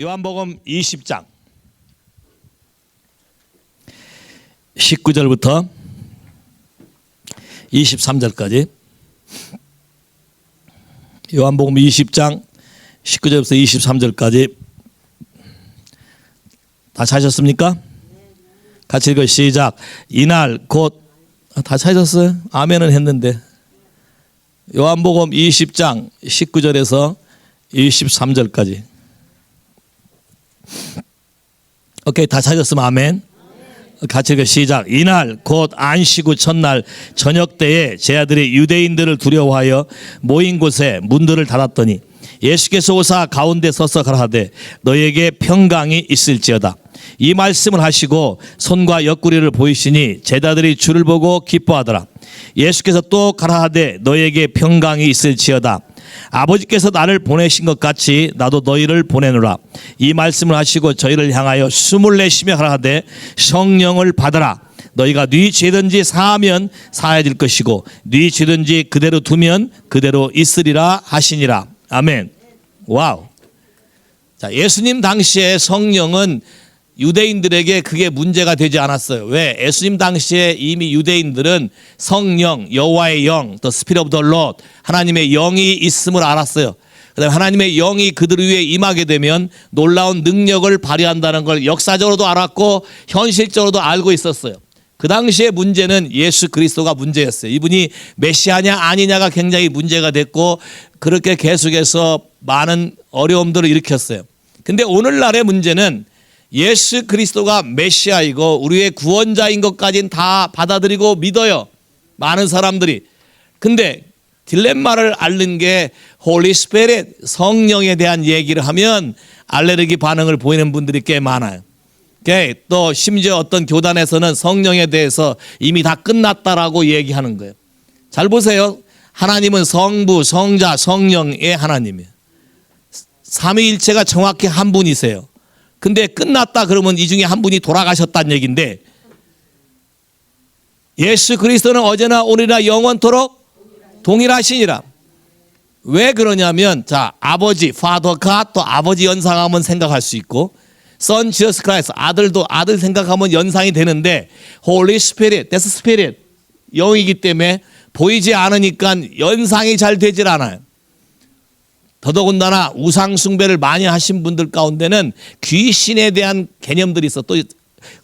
요한복음 20장 19절부터 23절까지 요한복음 20장 19절부터 23절까지 다 찾으셨습니까? 같이 읽어 시작. 이날 곧 다 찾으셨어요? 아멘은 했는데 요한복음 20장 19절에서 23절까지 오케이, 다 찾았으면 아멘. 같이 읽어 시작. 이날 곧 안식 후 첫날 저녁 때에 제 아들이 유대인들을 두려워하여 모인 곳에 문들을 닫았더니 예수께서 오사 가운데 서서 가라하되 너에게 평강이 있을지어다. 이 말씀을 하시고 손과 옆구리를 보이시니 제자들이 주를 보고 기뻐하더라. 예수께서 또 가라하되 너에게 평강이 있을지어다. 아버지께서 나를 보내신 것 같이 나도 너희를 보내노라. 이 말씀을 하시고 저희를 향하여 숨을 내쉬며 가라하되 성령을 받아라. 너희가 네 죄든지 사하면 사해질 것이고 네 죄든지 그대로 두면 그대로 있으리라 하시니라. 아멘. 와우. 자, 예수님 당시에 성령은 유대인들에게 그게 문제가 되지 않았어요. 왜? 예수님 당시에 이미 유대인들은 성령, 여호와의 영, The Spirit of the Lord, 하나님의 영이 있음을 알았어요. 그다음에 하나님의 영이 그들 위에 임하게 되면 놀라운 능력을 발휘한다는 걸 역사적으로도 알았고 현실적으로도 알고 있었어요. 그 당시의 문제는 예수 그리스도가 문제였어요. 이분이 메시아냐 아니냐가 굉장히 문제가 됐고 그렇게 계속해서 많은 어려움들을 일으켰어요. 근데 오늘날의 문제는 예수 그리스도가 메시아이고 우리의 구원자인 것까지는 다 받아들이고 믿어요. 많은 사람들이. 근데 딜레마를 앓는 게 홀리 스피릿, 성령에 대한 얘기를 하면 알레르기 반응을 보이는 분들이 꽤 많아요. 또 심지어 어떤 교단에서는 성령에 대해서 이미 다 끝났다라고 얘기하는 거예요. 잘 보세요. 하나님은 성부, 성자, 성령의 하나님이에요. 삼위일체가 정확히 한 분이세요. 근데 끝났다 그러면 이 중에 한 분이 돌아가셨다는 얘기인데 예수 그리스도는 어제나 오늘이나 영원토록 동일하시니라. 왜 그러냐면 자, 아버지, Father God, 또 아버지 연상하면 생각할 수 있고 Son Jesus Christ, 아들도 아들 생각하면 연상이 되는데 Holy Spirit, That's Spirit, 영이기 때문에 보이지 않으니까 연상이 잘 되질 않아요. 더더군다나 우상 숭배를 많이 하신 분들 가운데는 귀신에 대한 개념들이 있어. 또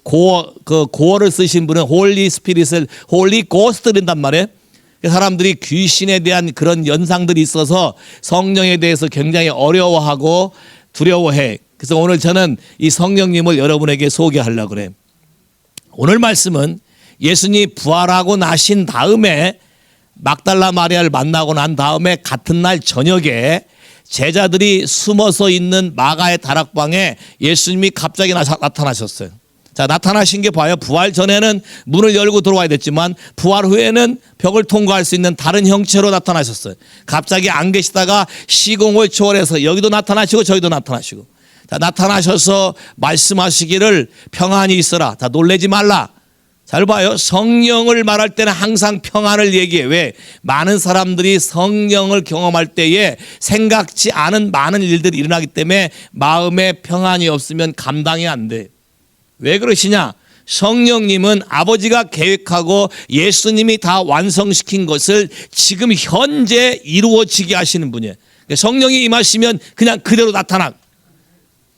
고어를 쓰신 분은 홀리 스피릿을 홀리 고스트를 한단 말이에요. 사람들이 귀신에 대한 그런 연상들이 있어서 성령에 대해서 굉장히 어려워하고 두려워해. 그래서 오늘 저는 이 성령님을 여러분에게 소개하려고 그래요. 오늘 말씀은 예수님이 부활하고 나신 다음에 막달라 마리아를 만나고 난 다음에 같은 날 저녁에 제자들이 숨어서 있는 마가의 다락방에 예수님이 갑자기 나타나셨어요. 자, 나타나신 게 봐요. 부활 전에는 문을 열고 들어와야 됐지만 부활 후에는 벽을 통과할 수 있는 다른 형체로 나타나셨어요. 갑자기 안 계시다가 시공을 초월해서 여기도 나타나시고 저기도 나타나시고. 자, 나타나셔서 말씀하시기를 평안이 있어라. 자, 놀라지 말라. 잘 봐요. 성령을 말할 때는 항상 평안을 얘기해. 왜? 많은 사람들이 성령을 경험할 때에 생각지 않은 많은 일들이 일어나기 때문에 마음에 평안이 없으면 감당이 안 돼. 왜 그러시냐? 성령님은 아버지가 계획하고 예수님이 다 완성시킨 것을 지금 현재 이루어지게 하시는 분이에요. 성령이 임하시면 그냥 그대로 나타나.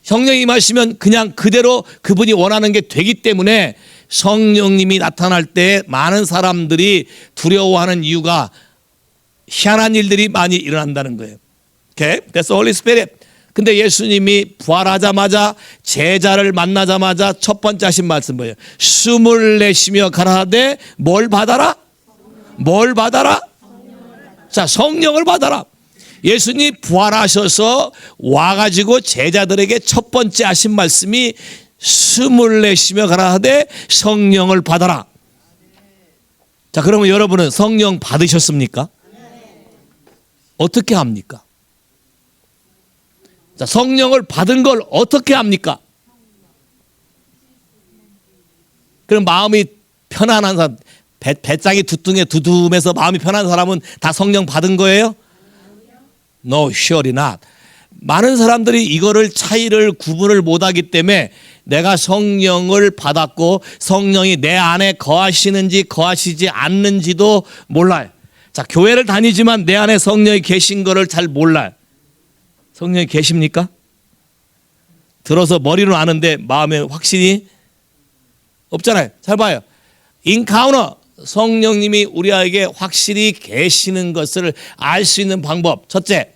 성령이 임하시면 그냥 그대로 그분이 원하는 게 되기 때문에 성령님이 나타날 때 많은 사람들이 두려워하는 이유가 희한한 일들이 많이 일어난다는 거예요. Okay? That's Holy Spirit. 근데 예수님이 부활하자마자 제자를 만나자마자 첫 번째 하신 말씀 뭐예요? 숨을 내쉬며 가라하되 뭘 받아라? 뭘 받아라? 자, 성령을 받아라. 예수님이 부활하셔서 와가지고 제자들에게 첫 번째 하신 말씀이 숨을 내쉬며 가라하되 성령을 받아라. 자, 그러면 여러분은 성령 받으셨습니까? 어떻게 합니까? 자, 성령을 받은 걸 어떻게 합니까? 그럼 마음이 편안한 사람, 배짱이 두툼해서 마음이 편한 사람은 다 성령 받은 거예요? No, surely not. 많은 사람들이 이거를 차이를 구분을 못하기 때문에 내가 성령을 받았고 성령이 내 안에 거하시는지 거하시지 않는지도 몰라요. 자, 교회를 다니지만 내 안에 성령이 계신 거를 잘 몰라요. 성령이 계십니까? 들어서 머리로 아는데 마음에 확신이 없잖아요. 잘 봐요. 인카우너, 성령님이 우리에게 확실히 계시는 것을 알 수 있는 방법. 첫째,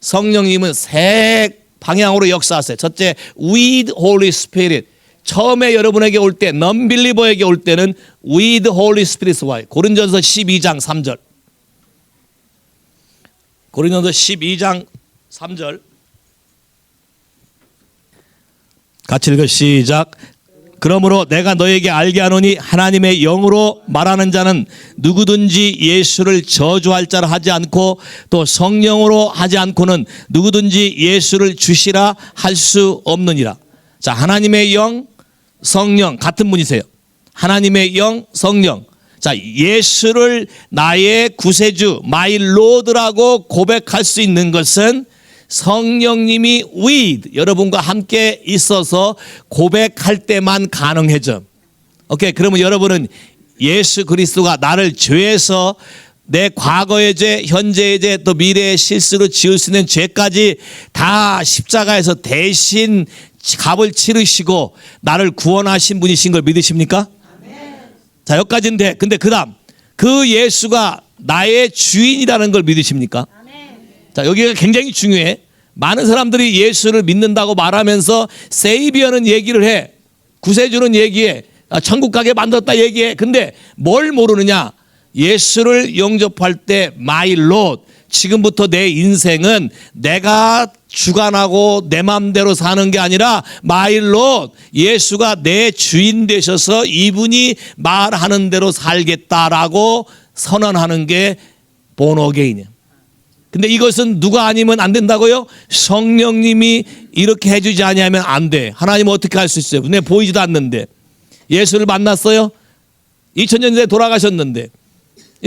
성령님은 세 방향으로 역사하세요. 첫째, with Holy Spirit. 처음에 여러분에게 올 때, non-believer에게 올 때는 with Holy Spirit 와요. 고린도전서 12장 3절. 고린도전서 12장 3절. 같이 읽어 시작. 그러므로 내가 너에게 알게 하노니 하나님의 영으로 말하는 자는 누구든지 예수를 저주할 자라 하지 않고 또 성령으로 하지 않고는 누구든지 예수를 주시라 할 수 없느니라. 자, 하나님의 영, 성령 같은 분이세요. 하나님의 영, 성령. 자, 예수를 나의 구세주, my Lord라고 고백할 수 있는 것은 성령님이 with 여러분과 함께 있어서 고백할 때만 가능해져. 오케이. 그러면 여러분은 예수 그리스도가 나를 죄에서 내 과거의 죄, 현재의 죄, 또 미래의 실수로 지을 수 있는 죄까지 다 십자가에서 대신 값을 치르시고 나를 구원하신 분이신 걸 믿으십니까? 자, 여기까지인데 근데 그다음 그 예수가 나의 주인이라는 걸 믿으십니까? 자, 여기가 굉장히 중요해. 많은 사람들이 예수를 믿는다고 말하면서 세이비어는 얘기를 해. 구세주는 얘기해. 천국 가게 만들었다 얘기해. 근데 뭘 모르느냐? 예수를 영접할 때 my Lord, 지금부터 내 인생은 내가 주관하고 내 마음대로 사는 게 아니라 my Lord, 예수가 내 주인 되셔서 이분이 말하는 대로 살겠다라고 선언하는 게 born again이에요. 근데 이것은 누가 아니면 안 된다고요? 성령님이 이렇게 해주지 아니하면 안 돼. 하나님은 어떻게 할 수 있어요? 눈에 보이지도 않는데. 예수를 만났어요? 2000년 전에 돌아가셨는데.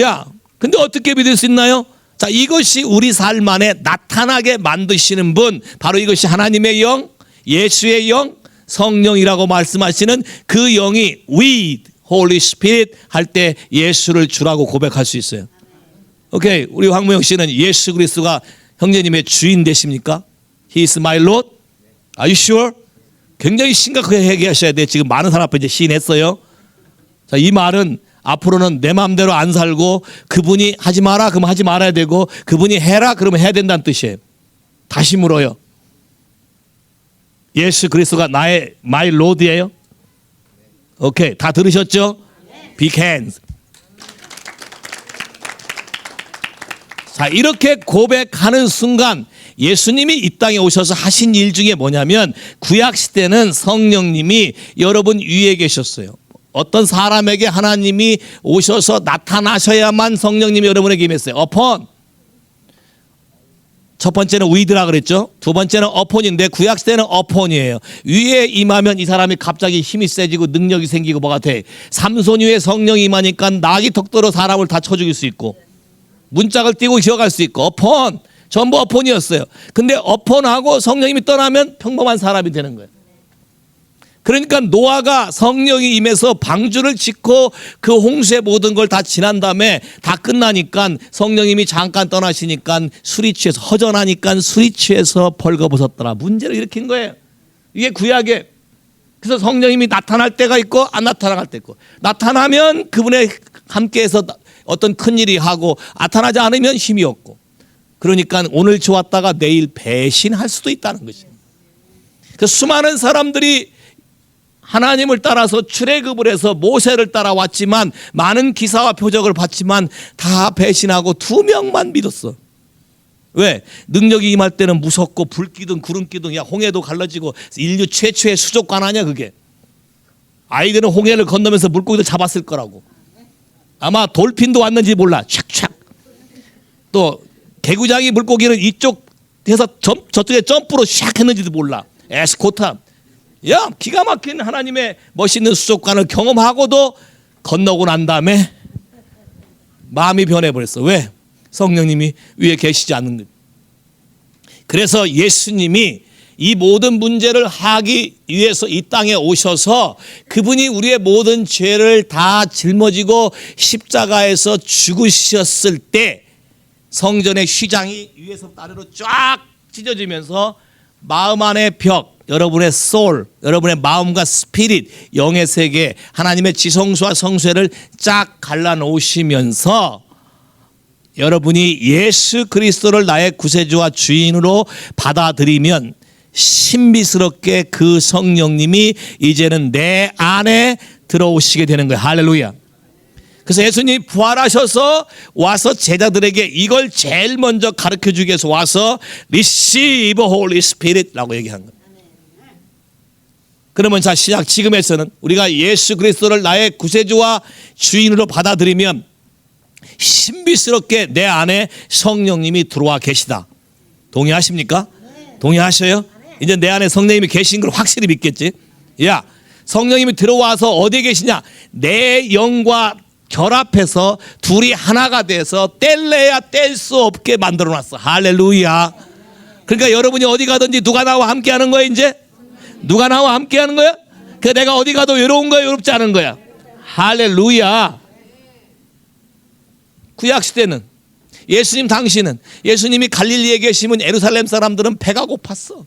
야, 근데 어떻게 믿을 수 있나요? 자, 이것이 우리 삶 안에 나타나게 만드시는 분, 바로 이것이 하나님의 영, 예수의 영, 성령이라고 말씀하시는 그 영이 with Holy Spirit 할 때 예수를 주라고 고백할 수 있어요. 오케이. 우리 황무영 씨는 예수 그리스도가 형제님의 주인 되십니까? He is my Lord. Are you sure? 굉장히 심각하게 얘기하셔야 돼. 지금 많은 사람 앞에 이제 시인했어요. 자, 이 말은 앞으로는 내 마음대로 안 살고 그분이 하지 마라 그러면 하지 말아야 되고 그분이 해라 그러면 해야 된다는 뜻이에요. 다시 물어요. 예수 그리스도가 나의 my Lord예요? 오케이. 다 들으셨죠? Big hands. 자, 이렇게 고백하는 순간 예수님이 이 땅에 오셔서 하신 일 중에 뭐냐면 구약 시대는 성령님이 여러분 위에 계셨어요. 어떤 사람에게 하나님이 오셔서 나타나셔야만 성령님이 여러분에게 임했어요. upon. 첫 번째는 with라 그랬죠. 두 번째는 upon인데 구약 시대는 upon이에요. 위에 임하면 이 사람이 갑자기 힘이 세지고 능력이 생기고 뭐가 돼. 삼손 위에 성령이 임하니까 낙이 턱도로 사람을 다 쳐 죽일 수 있고 문짝을 띄고 기어갈 수 있고 upon. 전부 upon이었어요. 근데 upon하고 성령님이 떠나면 평범한 사람이 되는 거예요. 그러니까 노아가 성령이 임해서 방주를 짓고 그 홍수의 모든 걸 다 지난 다음에 다 끝나니까 성령님이 잠깐 떠나시니까 술이 취해서 허전하니까 술이 취해서 벌거벗었더라. 문제를 일으킨 거예요. 이게 구약에. 그래서 성령님이 나타날 때가 있고 안 나타날 때 있고 나타나면 그분의 함께해서 어떤 큰일이 하고 나타나지 않으면 힘이 없고 그러니까 오늘 좋았다가 내일 배신할 수도 있다는 것이에요. 그래서 수많은 사람들이 하나님을 따라서 출애굽을 해서 모세를 따라왔지만 많은 기사와 표적을 봤지만 다 배신하고 2명만 믿었어. 왜? 능력이 임할 때는 무섭고 불기둥 구름기둥 야 홍해도 갈라지고 인류 최초의 수족관 아니야 그게. 아이들은 홍해를 건너면서 물고기를 잡았을 거라고. 아마 돌핀도 왔는지 몰라. 촥촥. 또 개구장이 물고기를 이쪽에서 저쪽에 점프로 샥 했는지도 몰라. 에스코타. 야, 기가 막힌 하나님의 멋있는 수족관을 경험하고도 건너고 난 다음에 마음이 변해버렸어. 왜? 성령님이 위에 계시지 않는 것. 그래서 예수님이 이 모든 문제를 하기 위해서 이 땅에 오셔서 그분이 우리의 모든 죄를 다 짊어지고 십자가에서 죽으셨을 때 성전의 휘장이 위에서부터 아래로 쫙 찢어지면서 마음 안의 벽, 여러분의 소울, 여러분의 마음과 스피릿, 영의 세계, 하나님의 지성소와 성소를 쫙 갈라놓으시면서 여러분이 예수 그리스도를 나의 구세주와 주인으로 받아들이면 신비스럽게 그 성령님이 이제는 내 안에 들어오시게 되는 거예요. 할렐루야. 그래서 예수님이 부활하셔서 와서 제자들에게 이걸 제일 먼저 가르쳐주기 위해서 와서 Receive Holy Spirit라고 얘기한 거예요. 그러면 자 시작. 지금에서는 우리가 예수 그리스도를 나의 구세주와 주인으로 받아들이면 신비스럽게 내 안에 성령님이 들어와 계시다. 동의하십니까? 동의하셔요? 이제 내 안에 성령님이 계신 걸 확실히 믿겠지? 야, 성령님이 들어와서 어디에 계시냐? 내 영과 결합해서 둘이 하나가 돼서 뗄래야 뗄 수 없게 만들어놨어. 할렐루야. 그러니까 여러분이 어디 가든지 누가 나와 함께 하는 거야 이제? 누가 나와 함께 하는 거야? 그 내가 어디 가도 외로운 거야 외롭지 않은 거야? 할렐루야. 구약시대는 예수님 당시는 예수님이 갈릴리에 계시면 예루살렘 사람들은 배가 고팠어.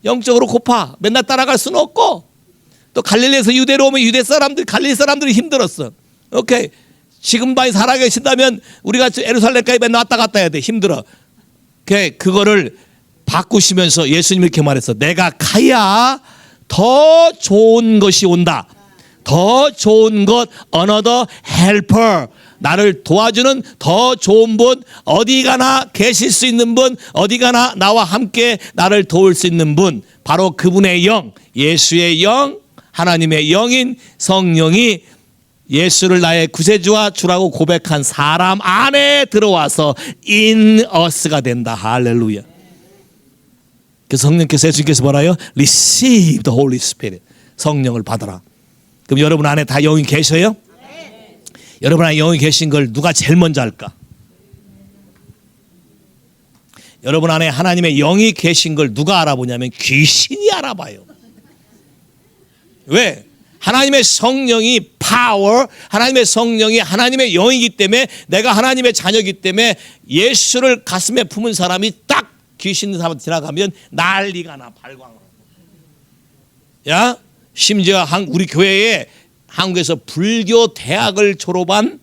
영적으로 고파. 맨날 따라갈 수는 없고 또 갈릴리에서 유대로 오면 유대 사람들 갈릴리 사람들이 힘들었어. 오케이. 지금 많이 살아계신다면 우리가 예루살렘까지 맨날 왔다 갔다 해야 돼. 힘들어. 그거를 바꾸시면서 예수님이 이렇게 말했어. 내가 가야 더 좋은 것이 온다. 더 좋은 것, another helper. 나를 도와주는 더 좋은 분, 어디 가나 계실 수 있는 분, 어디 가나 나와 함께 나를 도울 수 있는 분, 바로 그분의 영, 예수의 영, 하나님의 영인 성령이 예수를 나의 구세주와 주라고 고백한 사람 안에 들어와서 in us가 된다. 할렐루야. 그래서 성령께서 예수님께서 뭐라요? Receive the Holy Spirit. 성령을 받아라. 그럼 여러분 안에 다 영이 계셔요? 여러분 안에 영이 계신 걸 누가 제일 먼저 할까? 여러분 안에 하나님의 영이 계신 걸 누가 알아보냐면 귀신이 알아봐요. 왜? 하나님의 성령이 파워, 하나님의 성령이 하나님의 영이기 때문에 내가 하나님의 자녀이기 때문에 예수를 가슴에 품은 사람이 딱 귀신 있는 사람 지나가면 난리가 나. 발광을. 야, 심지어 우리 교회에 한국에서 불교 대학을 졸업한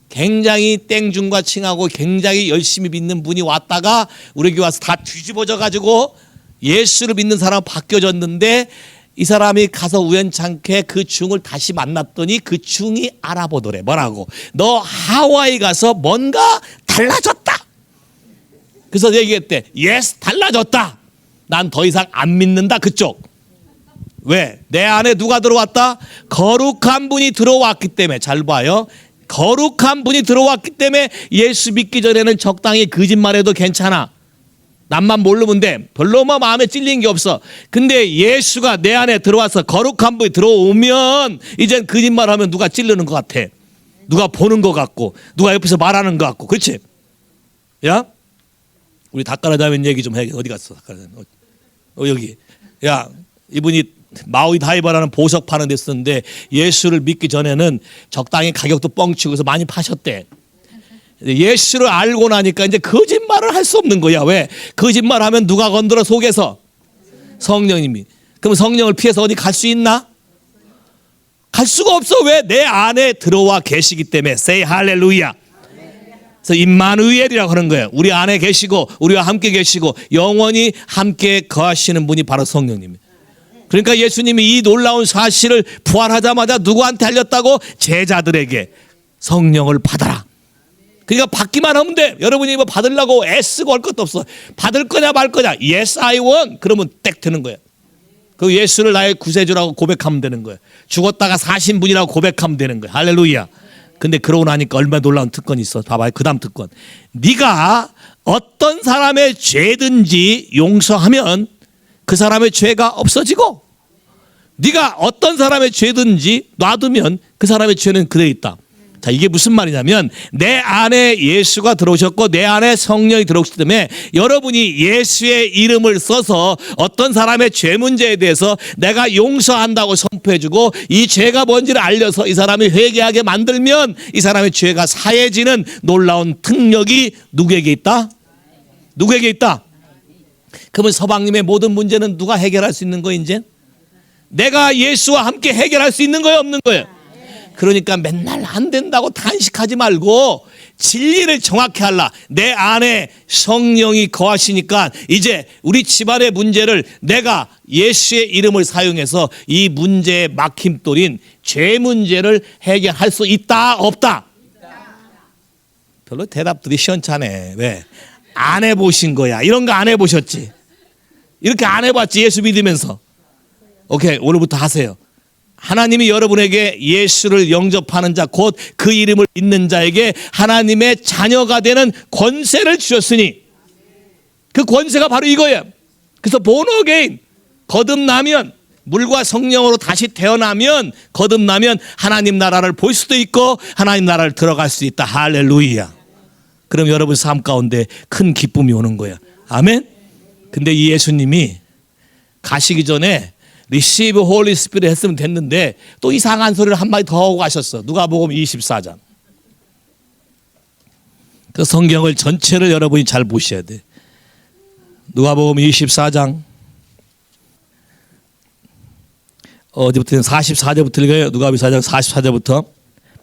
굉장히 땡중과 칭하고 굉장히 열심히 믿는 분이 왔다가 우리 교회 와서 다 뒤집어져 가지고 예수를 믿는 사람 바뀌어졌는데 이 사람이 가서 우연찮게 그 중을 다시 만났더니 그 중이 알아보더래. 뭐라고? 너 하와이 가서 뭔가 달라졌다. 그래서 얘기했대. 예스, 달라졌다. 난 더 이상 안 믿는다. 그쪽. 왜? 내 안에 누가 들어왔다? 거룩한 분이 들어왔기 때문에. 잘 봐요. 거룩한 분이 들어왔기 때문에 예수 믿기 전에는 적당히 거짓말해도 괜찮아. 남만 모르면 돼. 별로 마음에 찔린 게 없어. 근데 예수가 내 안에 들어와서 거룩한 분이 들어오면 이젠 거짓말하면 누가 찔르는 것 같아. 누가 보는 것 같고 누가 옆에서 말하는 것 같고. 그렇지? 야? 우리 닭가라자면 얘기 좀 해. 어디 갔어? 여기. 야, 이분이 마우이 다이버라는 보석 파는 데 쓰는데 예수를 믿기 전에는 적당히 가격도 뻥치고 해서 많이 파셨대. 예수를 알고 나니까 이제 거짓말을 할 수 없는 거야. 왜? 거짓말하면 누가 건드려 속에서? 성령님이. 그럼 성령을 피해서 어디 갈 수 있나? 갈 수가 없어. 왜? 내 안에 들어와 계시기 때문에. Say 할렐루야. 그래서 임마누엘이라고 하는 거예요. 우리 안에 계시고 우리와 함께 계시고 영원히 함께 거하시는 분이 바로 성령님이에요. 그러니까 예수님이 이 놀라운 사실을 부활하자마자 누구한테 알렸다고? 제자들에게. 성령을 받아라. 그러니까 받기만 하면 돼. 여러분이 뭐 받으려고 애쓰고 할 것도 없어. 받을 거냐 말 거냐. Yes, I want. 그러면 딱 되는 거야. 그 예수를 나의 구세주라고 고백하면 되는 거야. 죽었다가 사신 분이라고 고백하면 되는 거야. 할렐루야. 근데 그러고 나니까 얼마나 놀라운 특권이 있어. 봐봐요. 그 다음 특권. 네가 어떤 사람의 죄든지 용서하면 그 사람의 죄가 없어지고 네가 어떤 사람의 죄든지 놔두면 그 사람의 죄는 그대로 있다. 자, 이게 무슨 말이냐면 내 안에 예수가 들어오셨고 내 안에 성령이 들어오기 때문에 여러분이 예수의 이름을 써서 어떤 사람의 죄 문제에 대해서 내가 용서한다고 선포해주고 이 죄가 뭔지를 알려서 이 사람이 회개하게 만들면 이 사람의 죄가 사해지는 놀라운 능력이 누구에게 있다? 누구에게 있다? 그러면 서방님의 모든 문제는 누가 해결할 수 있는 거예요? 이제 내가 예수와 함께 해결할 수 있는 거예요? 없는 거예요? 그러니까 맨날 안 된다고 단식하지 말고 진리를 정확히 하라. 내 안에 성령이 거하시니까 이제 우리 집안의 문제를 내가 예수의 이름을 사용해서 이 문제의 막힘돌인 죄 문제를 해결할 수 있다 없다? 별로 대답들이 시원찮네. 왜? 안 해보신 거야. 이런 거 안 해보셨지? 이렇게 안 해봤지? 예수 믿으면서. 오케이, 오늘부터 하세요. 하나님이 여러분에게 예수를 영접하는 자, 곧 그 이름을 믿는 자에게 하나님의 자녀가 되는 권세를 주셨으니 그 권세가 바로 이거예요. 그래서 born again, 거듭나면, 물과 성령으로 다시 태어나면, 거듭나면 하나님 나라를 볼 수도 있고 하나님 나라를 들어갈 수 있다. 할렐루야. 그럼 여러분 삶 가운데 큰 기쁨이 오는 거예요. 아멘. 근데 이 예수님이 가시기 전에 Receive Holy Spirit 했으면 됐는데 또 이상한 소리를 한마디 더 하고 가셨어. 누가복음 24장. 그 성경을 전체를 여러분이 잘 보셔야 돼. 누가복음 24장 어디부터 44절부터 읽어요. 누가복음 24장 44절부터.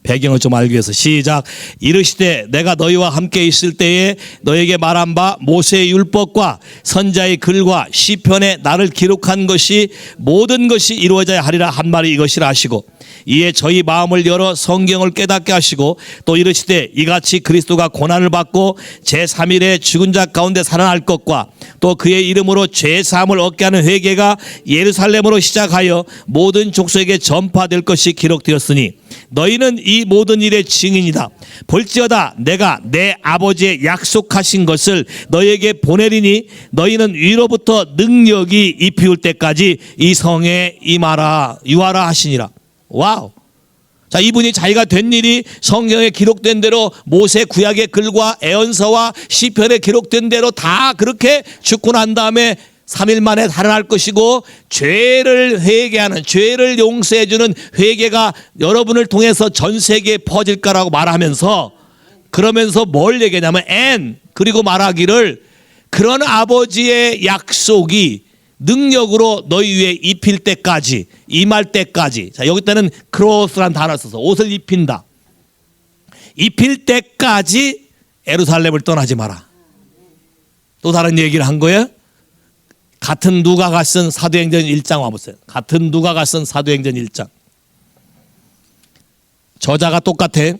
배경을 좀 알기 위해서 시작. 이르시되 내가 너희와 함께 있을 때에 너에게 말한 바 모세의 율법과 선자의 글과 시편에 나를 기록한 것이 모든 것이 이루어져야 하리라 한 말이 이것이라 하시고 이에 저희 마음을 열어 성경을 깨닫게 하시고 또 이르시되 이같이 그리스도가 고난을 받고 제3일에 죽은 자 가운데 살아날 것과 또 그의 이름으로 죄사함을 얻게 하는 회개가 예루살렘으로 시작하여 모든 족속에게 전파될 것이 기록되었으니 너희는 이 모든 일의 증인이다. 볼지어다 내가 내 아버지의 약속하신 것을 너희에게 보내리니 너희는 위로부터 능력이 입히울 때까지 이 성에 임하라 유하라 하시니라. 와우. 자, 이분이 자기가 된 일이 성경에 기록된 대로 모세 구약의 글과 애언서와 시편에 기록된 대로 다 그렇게 죽고 난 다음에 3일 만에 살아날 것이고 죄를 회개하는, 죄를 용서해주는 회개가 여러분을 통해서 전 세계에 퍼질 거라고 말하면서, 그러면서 뭘 얘기하냐면 and 그리고 말하기를 그런 아버지의 약속이 능력으로 너희 위에 입힐 때까지, 임할 때까지. 자, 여기 때는 크로스란 단어를 써서 옷을 입힌다. 입힐 때까지 예루살렘을 떠나지 마라. 또 다른 얘기를 한 거예요. 같은 누가가 쓴 사도행전 1장 와보세요. 같은 누가가 쓴 사도행전 1장. 저자가 똑같아.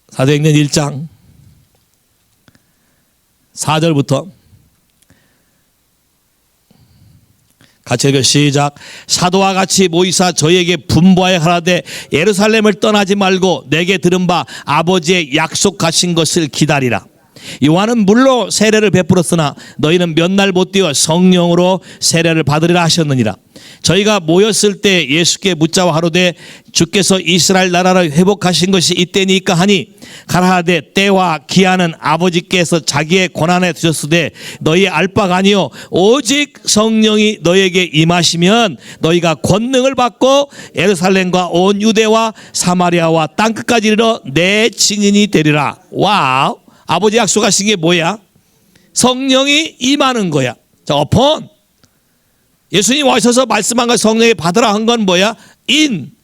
사도행전 1장 4절부터 같이 읽어 시작. 사도와 같이 모이사 저희에게 분부하여 하라되 예루살렘을 떠나지 말고 내게 들은 바 아버지의 약속하신 것을 기다리라. 요한은 물로 세례를 베풀었으나 너희는 몇 날 못 뛰어 성령으로 세례를 받으리라 하셨느니라. 저희가 모였을 때 예수께 묻자와 하루되 주께서 이스라엘 나라를 회복하신 것이 이때니까 하니 가라하되 때와 기한은 아버지께서 자기의 권한에 두셨으되 너희 알 바가 아니요 오직 성령이 너희에게 임하시면 너희가 권능을 받고 예루살렘과 온 유대와 사마리아와 땅끝까지 이르러 내 증인이 되리라. 와우. 아버지 약속하신 게 뭐야? 성령이 임하는 거야. 자, upon. 예수님 와셔서 말씀한 것 성령이 받으라 한 건 뭐야?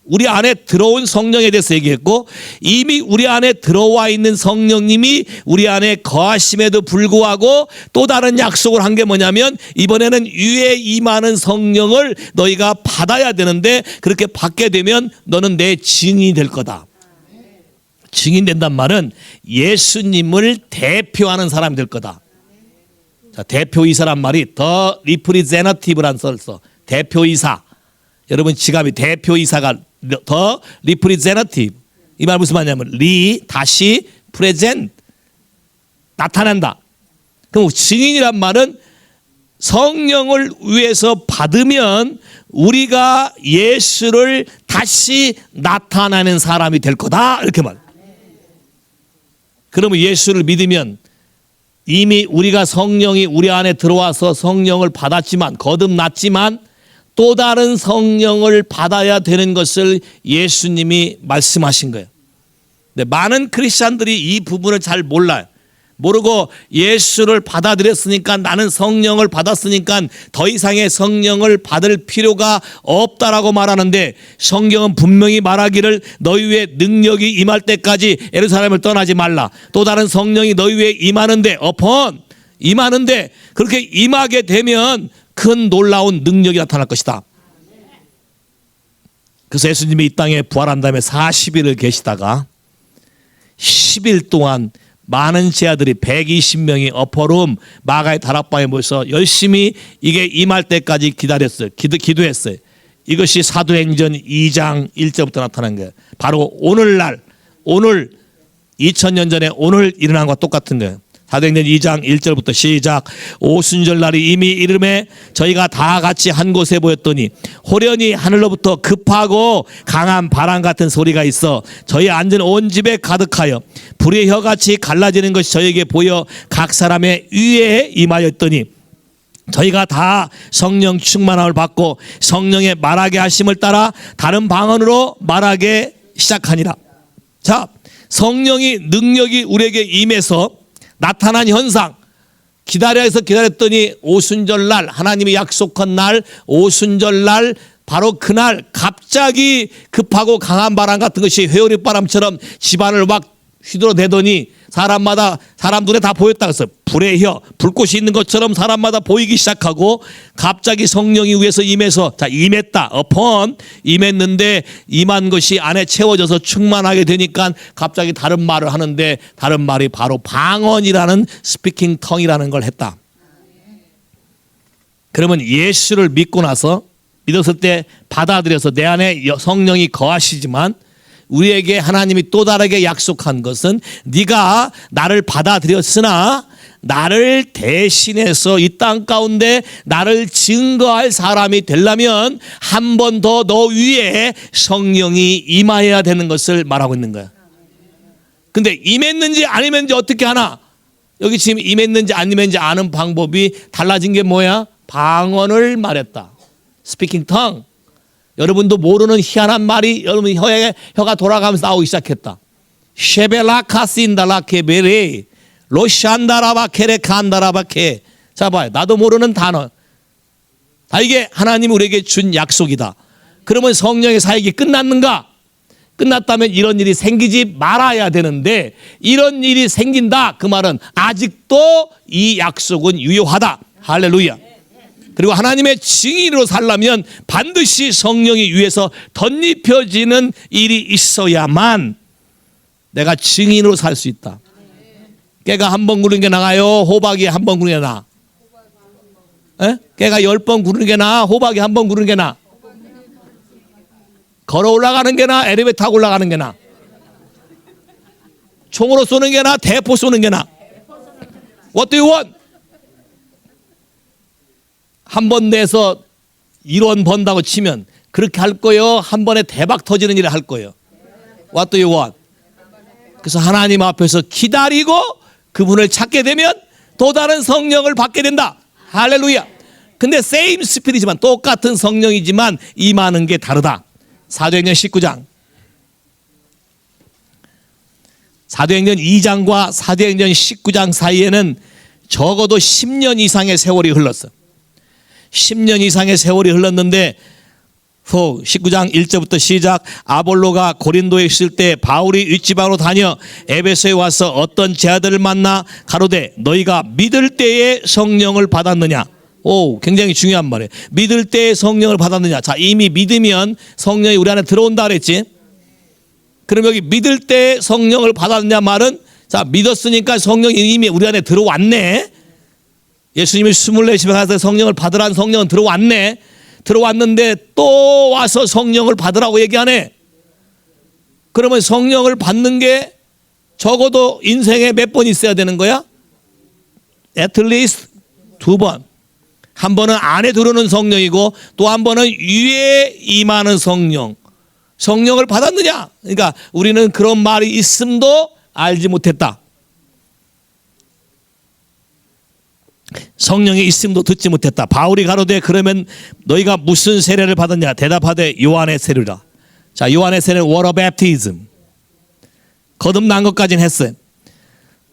우리 안에 들어온 성령에 대해서 얘기했고, 이미 우리 안에 들어와 있는 성령님이 우리 안에 거하심에도 불구하고 또 다른 약속을 한 게 뭐냐면 이번에는 위에 임하는 성령을 너희가 받아야 되는데 그렇게 받게 되면 너는 내 증인이 될 거다. 증인된단 말은 예수님을 대표하는 사람이 될 거다. 자, 대표이사란 말이 더 리프리제너티브란 썰 써. 대표이사. 여러분 지갑이 대표이사가 더 리프리제너티브. 이 말 무슨 말이냐면 다시 프레젠트. 나타낸다. 그럼 증인이란 말은 성령을 위해서 받으면 우리가 예수를 다시 나타내는 사람이 될 거다 이렇게 말. 그러면 예수를 믿으면 이미 우리가 성령이 우리 안에 들어와서 성령을 받았지만 거듭났지만 또 다른 성령을 받아야 되는 것을 예수님이 말씀하신 거예요. 근데 많은 크리스찬들이 이 부분을 잘 몰라요. 모르고 예수를 받아들였으니까 나는 성령을 받았으니까 더 이상의 성령을 받을 필요가 없다라고 말하는데 성경은 분명히 말하기를 너희 위에 능력이 임할 때까지 예루살렘을 떠나지 말라. 또 다른 성령이 너희 위에 임하는데 임하는데 그렇게 임하게 되면 큰 놀라운 능력이 나타날 것이다. 그래서 예수님이 이 땅에 부활한 다음에 40일을 계시다가 10일 동안 많은 제자들이 120명이 어퍼룸 마가의 다락방에 모여서 열심히 이게 임할 때까지 기다렸어요. 기도했어요. 이것이 사도행전 2장 1절부터 나타난 거예요. 바로 오늘날, 오늘 2000년 전에 오늘 일어난 것과 똑같은 거예요. 사도행전 2장 1절부터 시작. 오순절 날이 이미 이름에 저희가 다 같이 한 곳에 모였더니 호련히 하늘로부터 급하고 강한 바람 같은 소리가 있어 저희 앉은 온 집에 가득하여 불의 혀같이 갈라지는 것이 저에게 보여 각 사람의 위에 임하였더니 저희가 다 성령 충만함을 받고 성령의 말하게 하심을 따라 다른 방언으로 말하게 시작하니라. 자, 성령이 능력이 우리에게 임해서 나타난 현상, 기다렸더니 오순절날 하나님이 약속한 날 오순절날 바로 그날 갑자기 급하고 강한 바람 같은 것이 회오리바람처럼 집안을 막 휘둘러대더니 사람 눈에 다 보였다 그랬어요. 불의 혀, 불꽃이 있는 것처럼 사람마다 보이기 시작하고 갑자기 성령이 위에서 임해서 임했다. 임했는데 임한 것이 안에 채워져서 충만하게 되니까 갑자기 다른 말을 하는데 다른 말이 바로 방언이라는 스피킹 텅이라는 걸 했다. 그러면 예수를 믿고 나서 믿었을 때 받아들여서 내 안에 성령이 거하시지만 우리에게 하나님이 또 다르게 약속한 것은 네가 나를 받아들였으나 나를 대신해서 이 땅 가운데 나를 증거할 사람이 되려면 한 번 더 너 위에 성령이 임하여야 되는 것을 말하고 있는 거야. 근데 임했는지 안 임했는지 어떻게 하나? 여기 지금 임했는지 안 임했는지 아는 방법이 달라진 게 뭐야? 방언을 말했다. 스피킹 텅. 여러분도 모르는 희한한 말이 여러분 혀가 돌아가면서 나오기 시작했다. 쉐벨라카신달라케베레 로샨다라바케레 칸다라바케. 자 봐요. 나도 모르는 단어. 이게 하나님이 우리에게 준 약속이다. 그러면 성령의 사역이 끝났는가? 끝났다면 이런 일이 생기지 말아야 되는데 이런 일이 생긴다. 그 말은 아직도 이 약속은 유효하다. 할렐루야. 그리고 하나님의 증인으로 살려면 반드시 성령이 위에서 덧입혀지는 일이 있어야만 내가 증인으로 살 수 있다. 깨가 한 번 구르는 게 나아요? 호박이 한 번 구르는 게 나아? 깨가 10번 구르는 게 나아? 호박이 한 번 구르는 게 나아? 걸어 올라가는 게 나아? 엘리베이터 타고 올라가는 게 나아? 총으로 쏘는 게 나아? 대포 쏘는 게 나아? What do you want? 한 번 내서 1원 번다고 치면 그렇게 할 거예요? 한 번에 대박 터지는 일을 할 거예요? What do you want? 그래서 하나님 앞에서 기다리고 그분을 찾게 되면 또 다른 성령을 받게 된다. 할렐루야. 근데 same spirit이지만 똑같은 성령이지만 임하는 게 다르다. 사도행전 19장. 사도행전 2장과 사도행전 19장 사이에는 적어도 10년 이상의 세월이 흘렀어. 10년 이상의 세월이 흘렀는데 19장 1절부터 시작. 아볼로가 고린도에 있을 때 바울이 윗지방으로 다녀 에베소에 와서 어떤 제자들을 만나 가로되 너희가 믿을 때에 성령을 받았느냐. 굉장히 중요한 말이에요. 믿을 때에 성령을 받았느냐. 자, 이미 믿으면 성령이 우리 안에 들어온다 그랬지. 그럼 여기 믿을 때 성령을 받았느냐 말은 자, 믿었으니까 성령이 이미 우리 안에 들어왔네. 예수님이 24시간 가서 성령을 받으라는 성령은 들어왔네. 들어왔는데 또 와서 성령을 받으라고 얘기하네. 그러면 성령을 받는 게 적어도 인생에 몇 번 있어야 되는 거야? At least 2번. 한 번은 안에 들어오는 성령이고 또 한 번은 위에 임하는 성령. 성령을 받았느냐? 그러니까 우리는 그런 말이 있음도 알지 못했다. 성령이 있음도 듣지 못했다. 바울이 가로되 그러면 너희가 무슨 세례를 받았냐? 대답하되 요한의 세례라. 자, 요한의 세례는 water baptism. 거듭난 것까지는 했어요.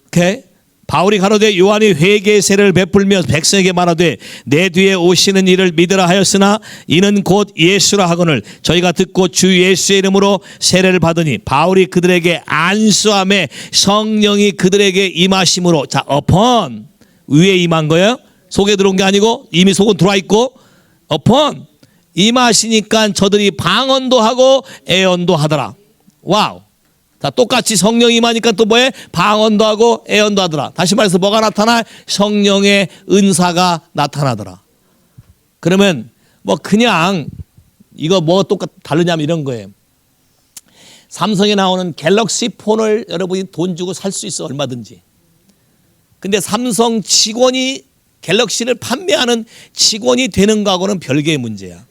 오케이? 바울이 가로되 요한이 회개의 세례를 베풀며 백성에게 말하되 내 뒤에 오시는 이를 믿으라 하였으나 이는 곧 예수라 하거늘 저희가 듣고 주 예수의 이름으로 세례를 받으니 바울이 그들에게 안수함에 성령이 그들에게 임하심으로. 자, upon 위에 임한 거예요. 속에 들어온 게 아니고 이미 속은 들어와 있고 upon 임하시니까 저들이 방언도 하고 애언도 하더라. 와우. 자, 똑같이 성령이 임하니까 또 뭐해? 방언도 하고 애언도 하더라. 다시 말해서 뭐가 나타나? 성령의 은사가 나타나더라. 그러면 뭐 그냥 이거 뭐 다르냐면 이런 거예요. 삼성에 나오는 갤럭시 폰을 여러분이 돈 주고 살 수 있어, 얼마든지. 근데 삼성 직원이 갤럭시를 판매하는 직원이 되는 거하고는 별개의 문제야.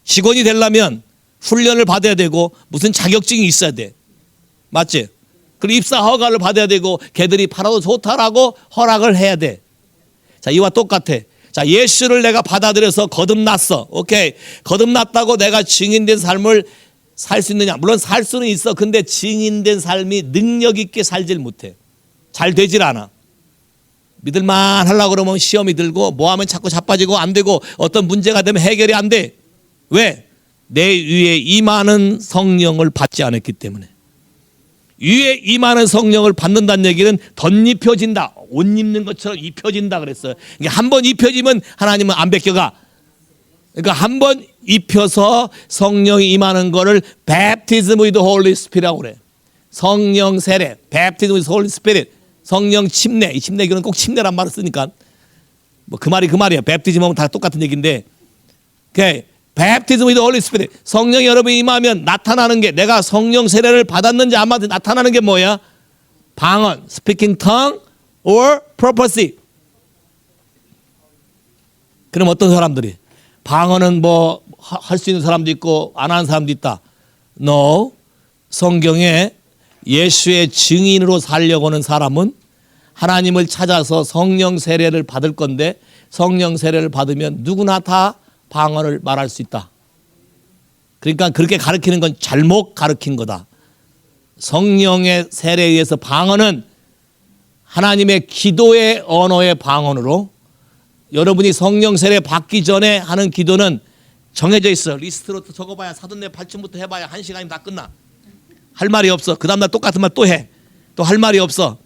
직원이 되려면 훈련을 받아야 되고 무슨 자격증이 있어야 돼. 맞지? 그리고 입사 허가를 받아야 되고 걔들이 팔아도 좋다라고 허락을 해야 돼. 자, 이와 똑같아. 자, 예수를 내가 받아들여서 거듭났어. 오케이. 거듭났다고 내가 증인된 삶을 살 수 있느냐? 물론 살 수는 있어. 근데 증인된 삶이 능력 있게 살질 못해. 잘 되질 않아. 믿을만 하려고 그러면 시험이 들고 뭐 하면 자꾸 자빠지고 안 되고 어떤 문제가 되면 해결이 안 돼. 왜? 내 위에 임하는 성령을 받지 않았기 때문에. 위에 임하는 성령을 받는다는 얘기는 덧입혀진다. 옷 입는 것처럼 입혀진다 그랬어요. 한 번 입혀지면 하나님은 안 베껴가. 그러니까 한 번 입혀서 성령이 임하는 거를 Baptism with the Holy Spirit이라고 그래. 성령 세례, Baptism with the Holy Spirit. 성령 침례. 이 침례교는 꼭 침례란 말을 쓰니까 뭐 그 말이 그 말이야. Baptism 하면 다 똑같은 얘기인데. 오케이. Baptism with the Holy Spirit. 성령이 여러분이 임하면 나타나는 게, 내가 성령 세례를 받았는지 안 받았는지 나타나는 게 뭐야? 방언, speaking tongue or prophecy. 그럼 어떤 사람들이 방언은 뭐 할 수 있는 사람도 있고 안 하는 사람도 있다. No. 성경에 예수의 증인으로 살려고 하는 사람은 하나님을 찾아서 성령 세례를 받을 건데 성령 세례를 받으면 누구나 다 방언을 말할 수 있다. 그러니까 그렇게 가르치는 건 잘못 가르친 거다. 성령의 세례에 의해서 방언은 하나님의 기도의 언어의 방언으로, 여러분이 성령 세례 받기 전에 하는 기도는 정해져 있어. 리스트로 적어봐야 사돈네 8층부터 해봐야 1시간이면 다 끝나. 할 말이 없어. 그 다음날 똑같은 말 또 해. 또 할 말이 없어.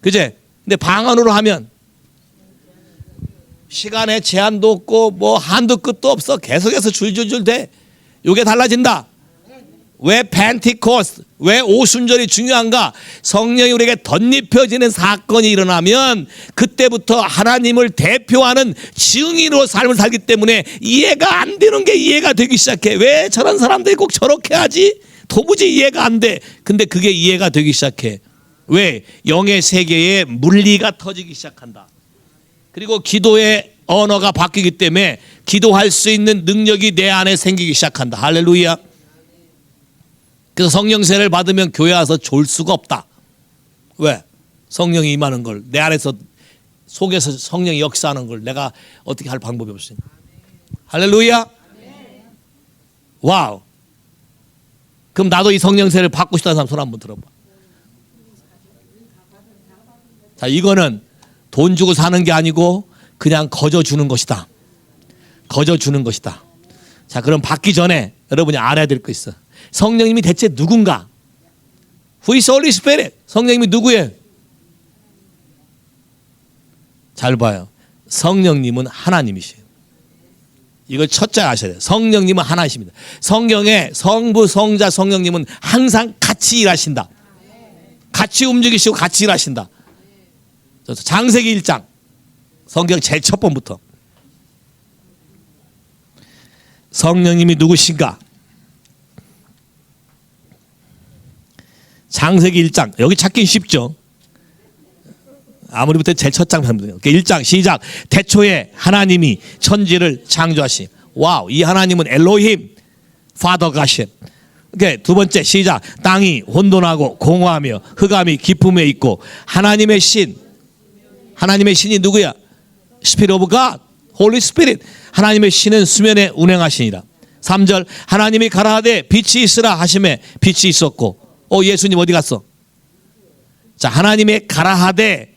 그제? 근데 방언으로 하면 시간에 제한도 없고 뭐 한도 끝도 없어. 계속해서 줄줄줄 돼. 이게 달라진다. 왜 펜티코스트, 왜 오순절이 중요한가? 성령이 우리에게 덧입혀지는 사건이 일어나면 그때부터 하나님을 대표하는 증인으로 삶을 살기 때문에 이해가 안 되는 게 이해가 되기 시작해. 왜 저런 사람들이 꼭 저렇게 하지? 도무지 이해가 안 돼. 근데 그게 이해가 되기 시작해. 왜? 영의 세계에 물리가 터지기 시작한다. 그리고 기도의 언어가 바뀌기 때문에 기도할 수 있는 능력이 내 안에 생기기 시작한다. 할렐루야. 그래서 성령 세례를 받으면 교회 와서 졸 수가 없다. 왜? 성령이 임하는 걸, 내 안에서 속에서 성령이 역사하는 걸 내가 어떻게 할 방법이 없으니까. 할렐루야. 와우. 그럼 나도 이 성령 세례를 받고 싶다는 사람 손 한번 들어봐. 자, 이거는 돈 주고 사는 게 아니고 그냥 거저 주는 것이다. 거저 주는 것이다. 자, 그럼 받기 전에 여러분이 알아야 될 거 있어. 성령님이 대체 누군가? Who is Holy Spirit? 성령님이 누구예요? 잘 봐요. 성령님은 하나님이세요. 이걸 첫째 아셔야 돼요. 성령님은 하나이십니다. 성경에 성부, 성자, 성령님은 항상 같이 일하신다. 같이 움직이시고 같이 일하신다. 장세기 1장 성경 제일 첫 번부터 성령님이 누구신가? 장세기 1장 여기 찾기 쉽죠. 아무리부터 제일 첫 장 1장 시작. 태초에 하나님이 천지를 창조하시. 와우, 이 하나님은 엘로힘, 파더 가신. 오케이, 두 번째 시작. 땅이 혼돈하고 공허하며 흑암이 깊음에 있고 하나님의 신. 하나님의 신이 누구야? 스피릿 오브 갓, 홀리 스피릿. 하나님의 신은 수면에 운행하시니라. 3절 하나님이 가라하되 빛이 있으라 하심에 빛이 있었고. 예수님 어디 갔어? 자, 하나님의 가라하되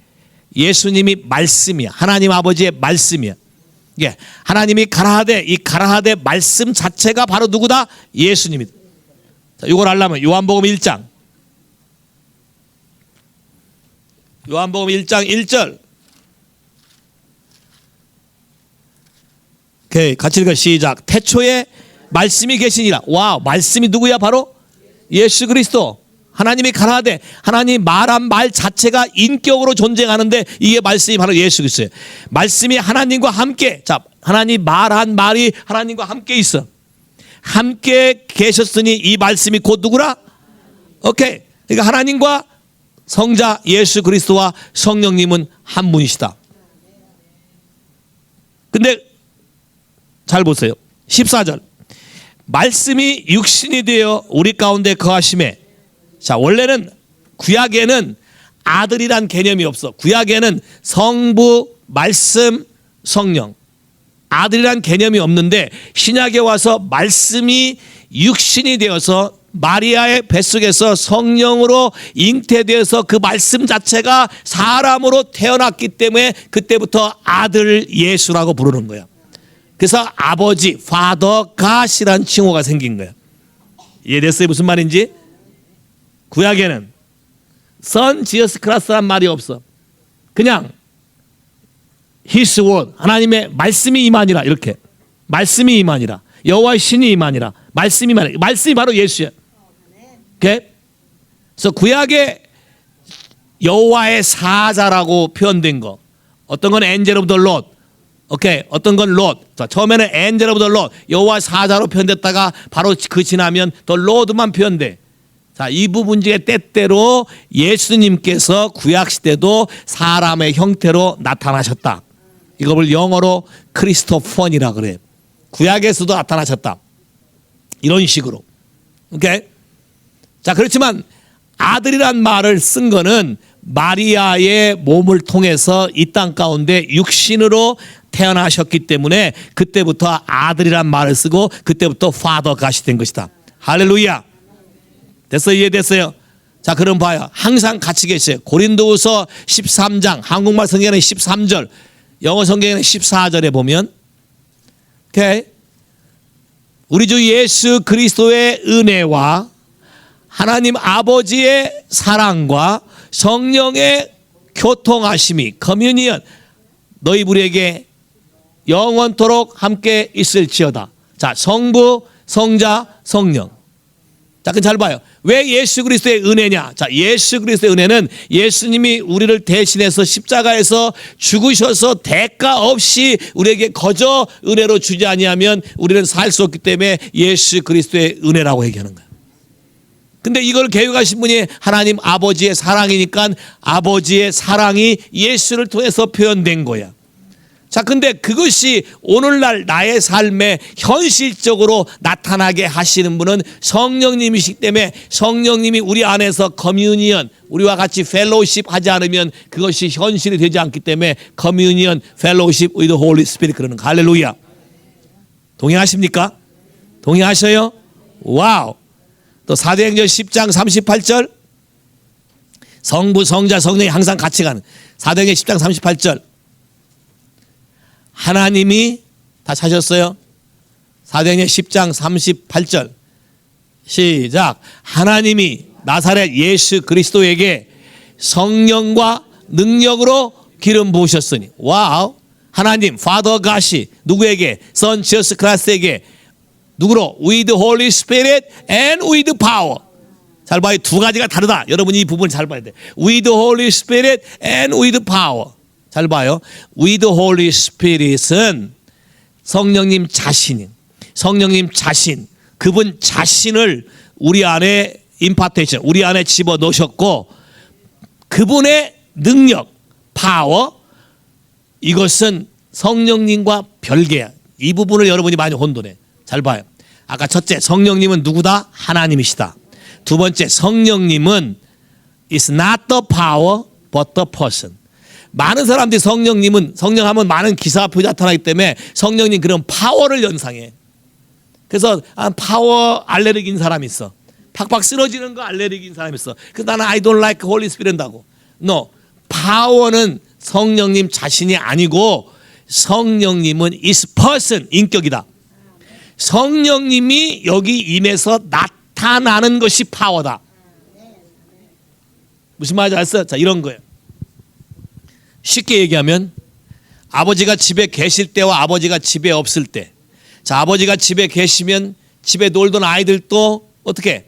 예수님이 말씀이야. 하나님 아버지의 말씀이야. 예, 하나님이 가라하되 이 가라하되 말씀 자체가 바로 누구다? 예수님이다. 자, 이걸 알려면 요한복음 1장. 요한복음 1장 1절. 오케이, 같이 읽어 시작. 태초에 말씀이 계시니라. 와우, 말씀이 누구야? 바로 예수 그리스도. 하나님이 가라하되, 하나님 말한 말 자체가 인격으로 존재하는데 이게 말씀이 바로 예수 그리스도예요. 말씀이 하나님과 함께, 자, 하나님 말한 말이 하나님과 함께 있어. 함께 계셨으니 이 말씀이 곧 누구라? 오케이. 그러니까 하나님과 성자 예수 그리스도와 성령님은 한 분이시다. 근데 잘 보세요. 14절. 말씀이 육신이 되어 우리 가운데 거하심에. 자, 원래는 구약에는 아들이란 개념이 없어. 구약에는 성부, 말씀, 성령. 아들이란 개념이 없는데 신약에 와서 말씀이 육신이 되어서 마리아의 뱃속에서 성령으로 잉태되어서 그 말씀 자체가 사람으로 태어났기 때문에 그때부터 아들 예수라고 부르는 거야. 그래서 아버지, Father God이라는 칭호가 생긴 거야. 이해됐어요? 무슨 말인지? 구약에는 Son Jesus Christ란 말이 없어. 그냥 His word, 하나님의 말씀이 임하니라. 이렇게 말씀이 임하니라. 여호와의 신이 임하니라. 말씀이 임하니라. 말씀이 바로 예수야. 오케이? 그래서 구약에 여호와의 사자라고 표현된 거, 어떤 건 엔젤 오브 더 롯, 오케이, 어떤 건 롯. 자, 처음에는 엔젤 오브 더 롯, 여호와 사자로 표현됐다가 바로 그 지나면 더 로드만 표현돼. 자, 이 부분 중에 때때로 예수님께서 구약 시대도 사람의 형태로 나타나셨다. 이걸 영어로 크리스토펀이라 그래. 구약에서도 나타나셨다. 이런 식으로. 오케이? 자, 그렇지만 아들이란 말을 쓴 거는 마리아의 몸을 통해서 이 땅 가운데 육신으로 태어나셨기 때문에 그때부터 아들이란 말을 쓰고 그때부터 Father God이 된 것이다. 할렐루야. 됐어요? 이해됐어요? 자, 그럼 봐요. 항상 같이 계세요. 고린도후서 13장, 한국말 성경에는 13절, 영어 성경에는 14절에 보면, 오케이, 우리 주 예수 그리스도의 은혜와 하나님 아버지의 사랑과 성령의 교통하심이, 커뮤니언, 너희 우리에게 영원토록 함께 있을지어다. 자, 성부, 성자, 성령. 자, 그럼 잘 봐요. 왜 예수 그리스도의 은혜냐? 자, 예수 그리스도의 은혜는 예수님이 우리를 대신해서 십자가에서 죽으셔서 대가 없이 우리에게 거저 은혜로 주지 아니하면 우리는 살 수 없기 때문에 예수 그리스도의 은혜라고 얘기하는 거예요. 근데 이걸 개혁하신 분이 하나님 아버지의 사랑이니까 아버지의 사랑이 예수를 통해서 표현된 거야. 자, 근데 그것이 오늘날 나의 삶에 현실적으로 나타나게 하시는 분은 성령님이시기 때문에 성령님이 우리 안에서 커뮤니언, 우리와 같이 펠로우십 하지 않으면 그것이 현실이 되지 않기 때문에 커뮤니언, 펠로우십 with the Holy Spirit 그러는 거. 할렐루야. 동의하십니까? 동의하셔요? 와우. 또 사도행전 10장 38절, 성부, 성자, 성령이 항상 같이 가는 사도행전 10장 38절. 하나님이, 다 찾았어요? 사도행전 10장 38절 시작. 하나님이 나사렛 예수 그리스도에게 성령과 능력으로 기름 부으셨으니. 와우. 하나님 Father God이 누구에게? Son Jesus Christ에게 누구로? With the Holy Spirit and with power. 잘 봐요. 두 가지가 다르다. 여러분이 이 부분을 잘 봐야 돼. With the Holy Spirit and with power. 잘 봐요. With the Holy Spirit은 성령님 자신, 그분 자신을 우리 안에 임파테이션, 우리 안에 집어넣으셨고 그분의 능력, 파워, 이것은 성령님과 별개야. 이 부분을 여러분이 많이 혼돈해. 잘 봐요. 아까 첫째, 성령님은 누구다? 하나님이시다. 두 번째, 성령님은 is not the power but the person. 많은 사람들이 성령하면 많은 기사표가 나타나기 때문에 성령님 그런 파워를 연상해. 그래서 파워 알레르기인 사람이 있어. 팍팍 쓰러지는 거 알레르기인 사람이 있어. 그래서 나는 I don't like Holy Spirit 한다고. No. 파워는 성령님 자신이 아니고 성령님은 is person, 인격이다. 성령님이 여기 임해서 나타나는 것이 파워다. 무슨 말인지 알았어? 자, 이런 거예요. 쉽게 얘기하면 아버지가 집에 계실 때와 아버지가 집에 없을 때. 자, 아버지가 집에 계시면 집에 놀던 아이들도 어떻게?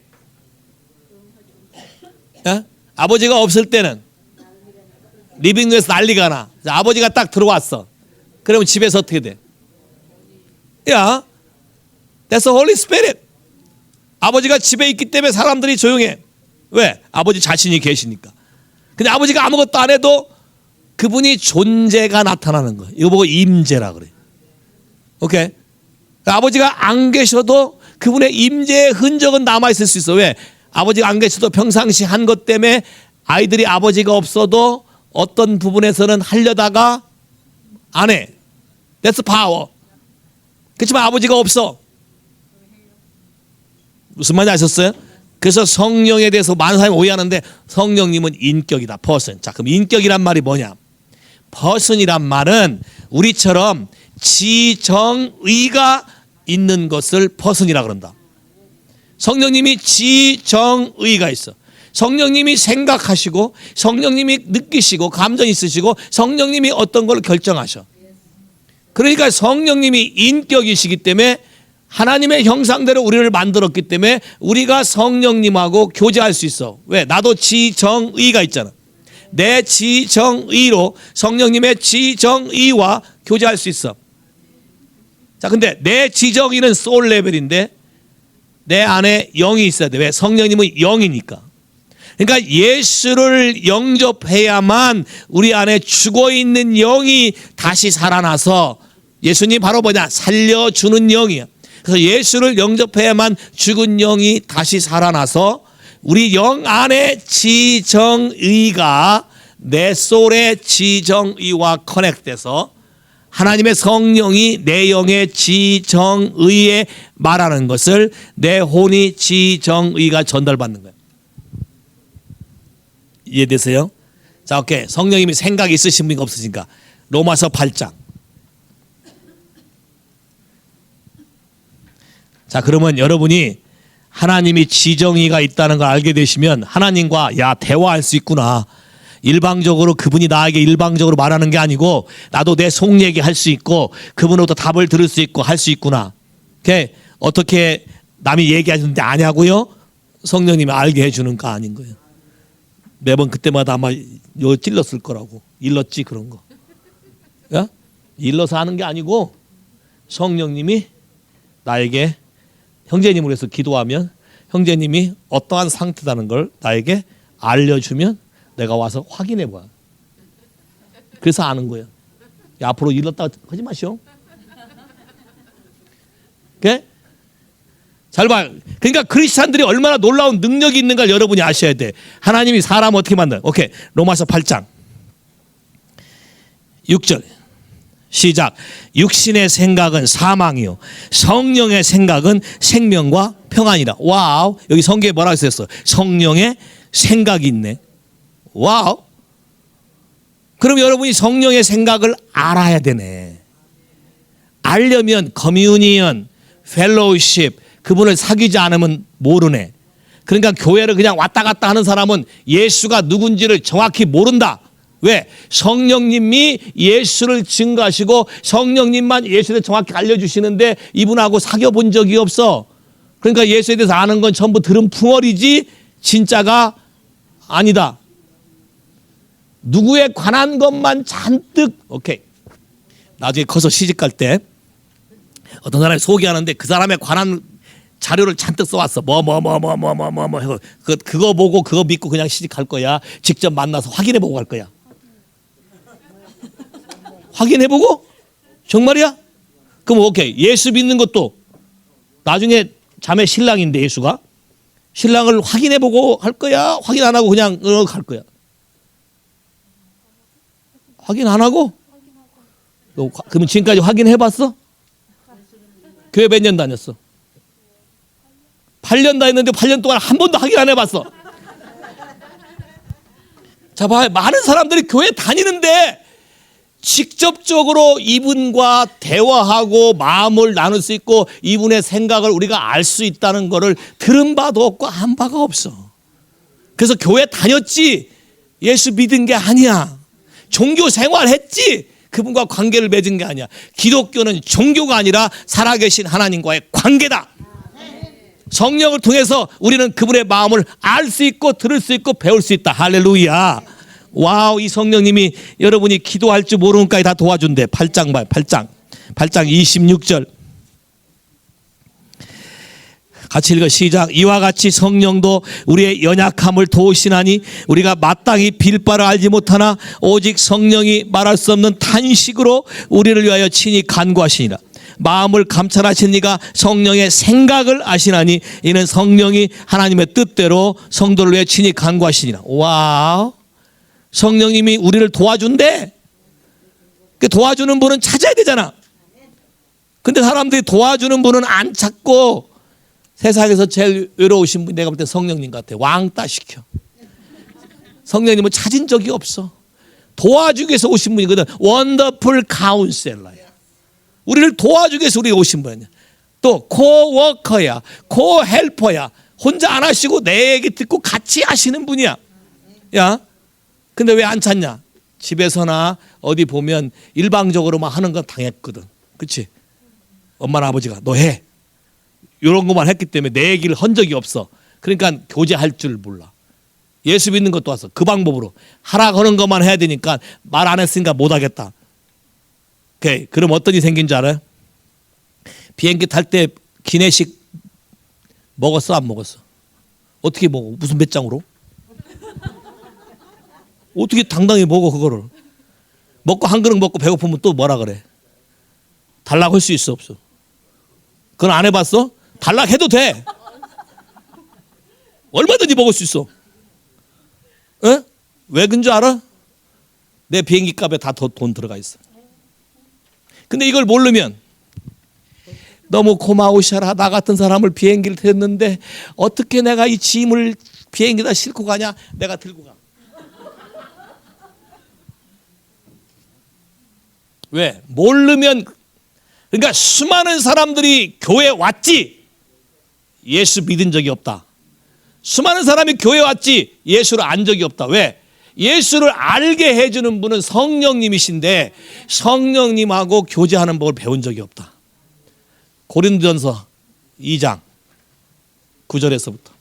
아버지가 없을 때는 리빙룸에서 난리가 나. 자, 아버지가 딱 들어왔어. 그러면 집에서 어떻게 돼? 야, that's the Holy Spirit. 아버지가 집에 있기 때문에 사람들이 조용해. 왜? 아버지 자신이 계시니까. 근데 아버지가 아무것도 안 해도 그분이 존재가 나타나는 거예요. 이거 보고 임재라 그래. 오케이? 아버지가 안 계셔도 그분의 임재의 흔적은 남아있을 수 있어. 왜? 아버지가 안 계셔도 평상시 한 것 때문에 아이들이 아버지가 없어도 어떤 부분에서는 하려다가 안 해. That's power. 그렇지만 아버지가 없어. 무슨 말인지 아셨어요? 그래서 성령에 대해서 많은 사람이 오해하는데 성령님은 인격이다. person. 자, 그럼 인격이란 말이 뭐냐? person이란 말은 우리처럼 지정의가 있는 것을 person이라고 그런다. 성령님이 지정의가 있어. 성령님이 생각하시고 성령님이 느끼시고 감정이 있으시고 성령님이 어떤 걸 결정하셔. 그러니까 성령님이 인격이시기 때문에 하나님의 형상대로 우리를 만들었기 때문에 우리가 성령님하고 교제할 수 있어. 왜? 나도 지정의가 있잖아. 내 지정의로 성령님의 지정의와 교제할 수 있어. 자, 근데 내 지정의는 소울 레벨인데 내 안에 영이 있어야 돼. 왜? 성령님은 영이니까. 그러니까 예수를 영접해야만 우리 안에 죽어있는 영이 다시 살아나서 예수님 바로 뭐냐? 살려주는 영이야. 그래서 예수를 영접해야만 죽은 영이 다시 살아나서 우리 영 안에 지정의가 내 소울의 지정의와 커넥트돼서 하나님의 성령이 내 영의 지정의에 말하는 것을 내 혼이 지정의가 전달받는 거예요. 이해되세요? 자, 오케이. 성령님이 생각이 있으신 분이 없으신가? 로마서 8장. 자, 그러면 여러분이 하나님이 지정의가 있다는 걸 알게 되시면 하나님과 대화할 수 있구나. 일방적으로 그분이 나에게 일방적으로 말하는 게 아니고 나도 내 속 얘기할 수 있고 그분으로부터 답을 들을 수 있고 할 수 있구나. 그게 어떻게 남이 얘기하는데 아냐고요? 성령님이 알게 해주는 거 아닌 거예요. 매번 그때마다 아마 요 찔렀을 거라고. 일렀지 그런 거. 야? 일러서 하는 게 아니고 성령님이 나에게 형제님으로 해서 기도하면 형제님이 어떠한 상태라는 걸 나에게 알려주면 내가 와서 확인해 봐. 그래서 아는 거예요. 야, 앞으로 일렀다 하지 마시오. 오케이? 잘 봐요. 그러니까 크리스찬들이 얼마나 놀라운 능력이 있는가 여러분이 아셔야 돼. 하나님이 사람 어떻게 만나요? 오케이. 로마서 8장 6절 시작. 육신의 생각은 사망이요 성령의 생각은 생명과 평안이라. 와우. 여기 성경에 뭐라고 썼어? 성령의 생각이 있네. 와우. 그럼 여러분이 성령의 생각을 알아야 되네. 알려면 커뮤니언, 펠로우십 그분을 사귀지 않으면 모르네. 그러니까 교회를 그냥 왔다 갔다 하는 사람은 예수가 누군지를 정확히 모른다. 왜? 성령님이 예수를 증거하시고 성령님만 예수를 정확히 알려주시는데 이분하고 사귀어본 적이 없어. 그러니까 예수에 대해서 아는 건 전부 들은 풍월이지 진짜가 아니다. 누구에 관한 것만 잔뜩. 오케이. 나중에 커서 시집갈 때 어떤 사람이 소개하는데 그 사람에 관한 자료를 잔뜩 써왔어. 그거 보고 그거 믿고 그냥 시집갈 거야? 직접 만나서 확인해 보고 갈 거야? 확인해보고? 정말이야? 그럼 오케이. 예수 믿는 것도 나중에 자매 신랑인데 예수가 신랑을 확인해보고 할 거야? 확인 안 하고 그냥 갈 거야? 확인 안 하고? 너 그러면 지금까지 확인해봤어? 교회 몇 년 다녔어? 8년 다녔는데 8년 동안 한 번도 확인 안 해봤어. 자, 봐요. 많은 사람들이 교회 다니는데 직접적으로 이분과 대화하고 마음을 나눌 수 있고 이분의 생각을 우리가 알 수 있다는 것을 들은 바도 없고 안 바가 없어. 그래서 교회 다녔지 예수 믿은 게 아니야. 종교 생활했지 그분과 관계를 맺은 게 아니야. 기독교는 종교가 아니라 살아계신 하나님과의 관계다. 성령을 통해서 우리는 그분의 마음을 알 수 있고 들을 수 있고 배울 수 있다. 할렐루야. 와우, 이 성령님이 여러분이 기도할 줄 모르는 까지 다 도와준대. 8장 봐요. 8장 26절 같이 읽어. 시작. 이와 같이 성령도 우리의 연약함을 도우시나니 우리가 마땅히 빌 바를 알지 못하나 오직 성령이 말할 수 없는 탄식으로 우리를 위하여 친히 간구하시니라. 마음을 감찰하신 이가 성령의 생각을 아시나니 이는 성령이 하나님의 뜻대로 성도를 위해 친히 간구하시니라. 와우, 성령님이 우리를 도와준대. 그 도와주는 분은 찾아야 되잖아. 근데 사람들이 도와주는 분은 안 찾고 세상에서 제일 외로우신 분이 내가 볼 때 성령님 같아. 왕따 시켜. 성령님은 찾은 적이 없어. 도와주기 위해서 오신 분이거든. 원더풀 카운셀러야. 우리를 도와주기 위해서 우리가 오신 분이야. 또 코워커야, 코헬퍼야. 혼자 안 하시고 내 얘기 듣고 같이 하시는 분이야. 야, 근데 왜 안 찾냐? 집에서나 어디 보면 일방적으로만 하는 건 당했거든. 그렇지? 엄마나 아버지가 너 해. 이런 것만 했기 때문에 내 얘기를 한 적이 없어. 그러니까 교제할 줄 몰라. 예수 믿는 것도 왔어. 그 방법으로 하라 하는 것만 해야 되니까 말 안 했으니까 못 하겠다. 오케이. 그럼 어떤 일이 생긴 줄 알아요? 비행기 탈 때 기내식 먹었어? 안 먹었어? 어떻게 먹어? 무슨 배짱으로? 어떻게 당당히 먹어 그거를? 먹고 한 그릇 먹고 배고프면 또 뭐라 그래? 달라고 할 수 있어 없어? 그건 안 해봤어? 달라고 해도 돼. 얼마든지 먹을 수 있어. 에? 왜 그런 줄 알아? 내 비행기 값에 다 돈 들어가 있어. 근데 이걸 모르면 너무 고마우셔라. 나 같은 사람을 비행기를 탔는데 어떻게 내가 이 짐을 비행기에다 싣고 가냐? 내가 들고 가. 왜? 모르면. 그러니까 수많은 사람들이 교회에 왔지 예수 믿은 적이 없다. 수많은 사람이 교회에 왔지 예수를 안 적이 없다. 왜? 예수를 알게 해주는 분은 성령님이신데 성령님하고 교제하는 법을 배운 적이 없다. 고린도전서 2장 9절에서부터